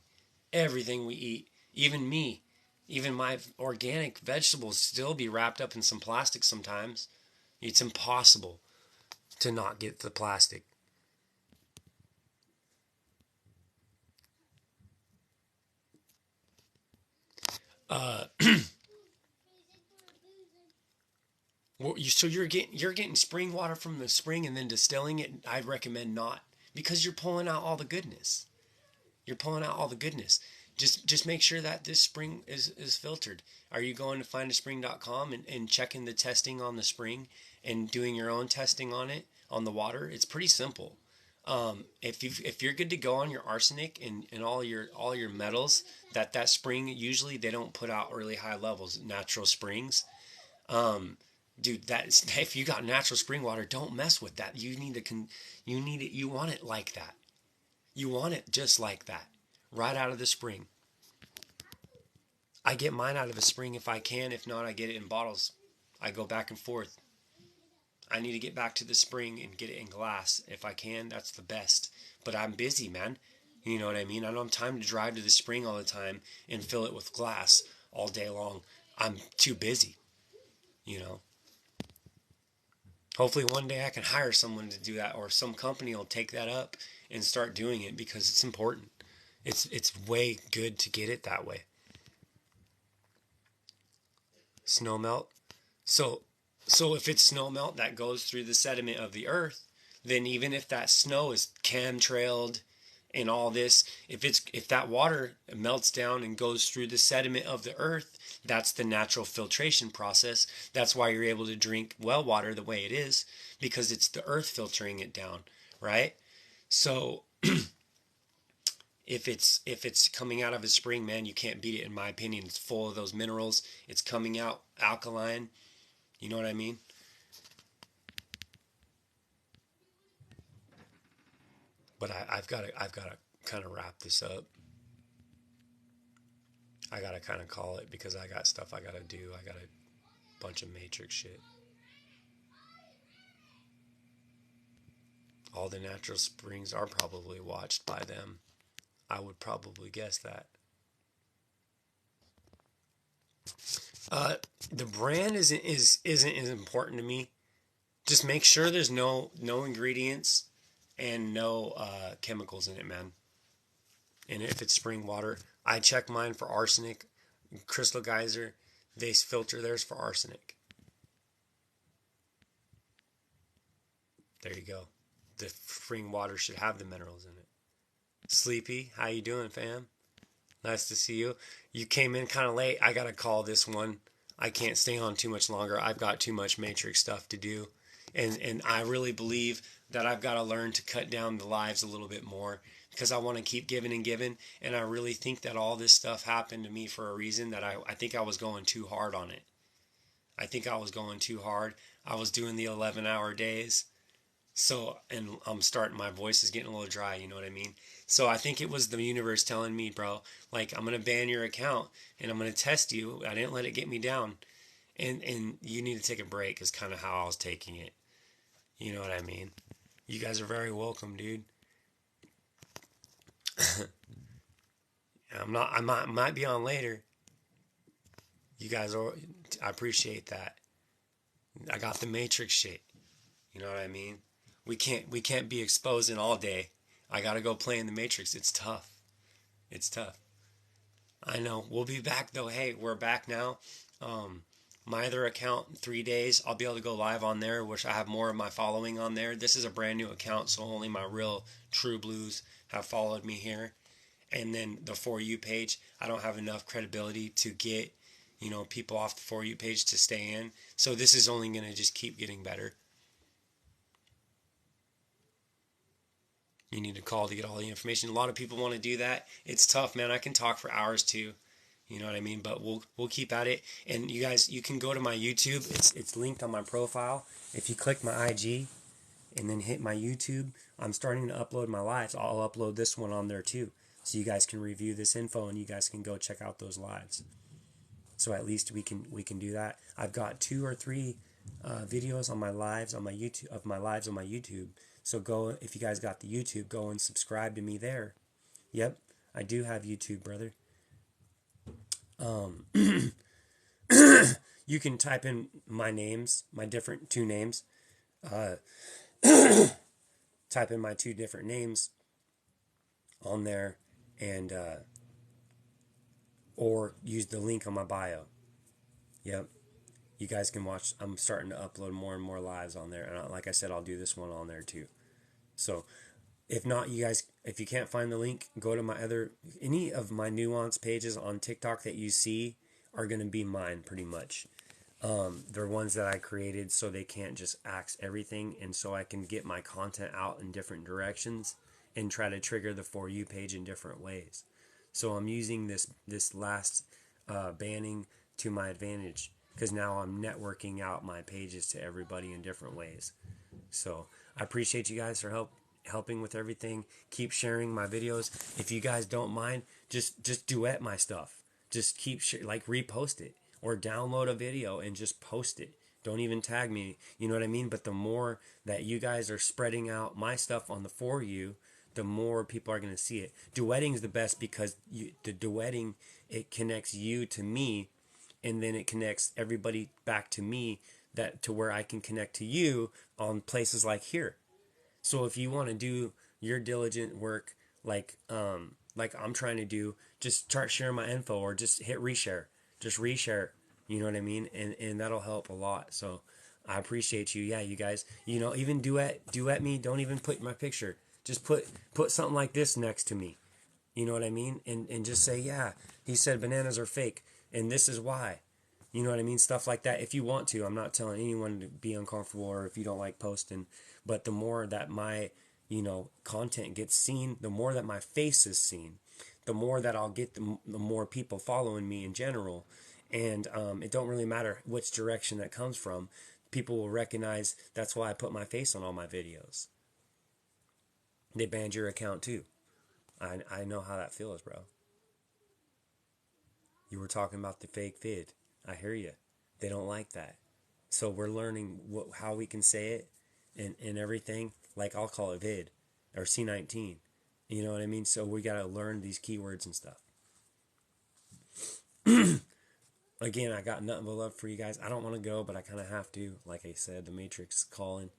Everything we eat. Even me. Even my organic vegetables still be wrapped up in some plastic sometimes. It's impossible to not get the plastic. Uh, so you're getting spring water from the spring and then distilling it. I'd recommend not, because you're pulling out all the goodness. You're pulling out all the goodness. Just make sure that this spring is filtered. Are you going to findaspring.com and checking the testing on the spring and doing your own testing on it, on the water? It's pretty simple. If you're good to go on your arsenic and all your metals, that spring, usually they don't put out really high levels, natural springs. Dude, if you got natural spring water, don't mess with that. You need it. You want it like that. You want it just like that, right out of the spring. I get mine out of a spring if I can. If not, I get it in bottles. I go back and forth. I need to get back to the spring and get it in glass. If I can, that's the best. But I'm busy, man. You know what I mean? I don't have time to drive to the spring all the time and fill it with glass all day long. I'm too busy, you know. Hopefully one day I can hire someone to do that, or some company will take that up and start doing it, because it's important. It's way good to get it that way. Snow melt. So if it's snow melt that goes through the sediment of the earth, then even if that snow is chemtrailed and all this, if that water melts down and goes through the sediment of the earth, that's the natural filtration process. That's why you're able to drink well water the way it is, because it's the earth filtering it down, right? So if it's coming out of a spring, man, you can't beat it, in my opinion. It's full of those minerals. It's coming out alkaline. You know what I mean? But I've got to kind of wrap this up. I got to kind of call it, because I got stuff I got to do. I got a bunch of matrix shit. All the natural springs are probably watched by them. I would probably guess that. The brand isn't as important to me. Just make sure there's no ingredients and no chemicals in it, man. And if it's spring water, I check mine for arsenic. Crystal Geyser, they filter theirs for arsenic. There you go. The spring water should have the minerals in it. Sleepy, how you doing, fam? Nice to see you. You came in kind of late. I gotta call this one. I can't stay on too much longer. I've got too much matrix stuff to do. And I really believe that I've got to learn to cut down the lives a little bit more, because I want to keep giving and giving. And I really think that all this stuff happened to me for a reason, that I think I was going too hard on it. I think I was going too hard. I was doing the 11-hour days. So, and my voice is getting a little dry, you know what I mean? So I think it was the universe telling me, bro, like, I'm going to ban your account and I'm going to test you. I didn't let it get me down. And you need to take a break, is kind of how I was taking it. You know what I mean? You guys are very welcome, dude. I might be on later. You guys are, I appreciate that. I got the matrix shit. You know what I mean? We can't be exposing all day. I gotta go play in the matrix. It's tough. It's tough. I know. We'll be back though. Hey, we're back now. My other account, 3 days, I'll be able to go live on there, which I have more of my following on there. This is a brand new account, so only my real true blues have followed me here. And then the For You page, I don't have enough credibility to get, people off the For You page to stay in. So this is only going to just keep getting better. You need to call to get all the information. A lot of people want to do that. It's tough, man. I can talk for hours too. You know what I mean? But we'll keep at it. And you guys, you can go to my YouTube. It's linked on my profile. If you click my IG and then hit my YouTube, I'm starting to upload my lives. I'll upload this one on there too, so you guys can review this info and you guys can go check out those lives. So at least we can do that. I've got 2 or 3 videos on my lives on my YouTube. So go, if you guys got the YouTube, go and subscribe to me there. Yep, I do have YouTube, brother. You can type in my names, my different 2 names. Type in my 2 different names on there, and or use the link on my bio. Yep. You guys can watch. I'm starting to upload more and more lives on there. And like I said, I'll do this one on there too. So if not, you guys, if you can't find the link, go to any of my nuance pages on TikTok that you see are going to be mine pretty much. They're ones that I created so they can't just axe everything, and so I can get my content out in different directions and try to trigger the For You page in different ways. So I'm using this last banning to my advantage, because now I'm networking out my pages to everybody in different ways. So I appreciate you guys for helping with everything. Keep sharing my videos. If you guys don't mind, just duet my stuff. Just keep repost it, or download a video and just post it. Don't even tag me. You know what I mean? But the more that you guys are spreading out my stuff on the For You, the more people are going to see it. Duetting is the best, because the duetting, it connects you to me, and then it connects everybody back to me, that to where I can connect to you on places like here. So if you want to do your diligent work, like I'm trying to do, just start sharing my info, or just hit reshare. Just reshare. You know what I mean? And that'll help a lot. So I appreciate you. Yeah, you guys, even duet me. Don't even put my picture. Just put something like this next to me. You know what I mean? And just say, yeah, he said bananas are fake, and this is why. You know what I mean? Stuff like that. If you want to, I'm not telling anyone to be uncomfortable, or if you don't like posting. But the more that my, content gets seen, the more that my face is seen, the more that I'll get, the more people following me in general. And it don't really matter which direction that comes from. People will recognize. That's why I put my face on all my videos. They banned your account too. I know how that feels, bro. You were talking about the fake vid. I hear you. They don't like that. So we're learning how we can say it and everything. Like, I'll call it vid or C19. You know what I mean? So we got to learn these keywords and stuff. Again, I got nothing but love for you guys. I don't want to go, but I kind of have to. Like I said, the Matrix is calling.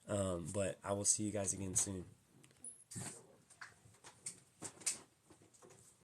But I will see you guys again soon.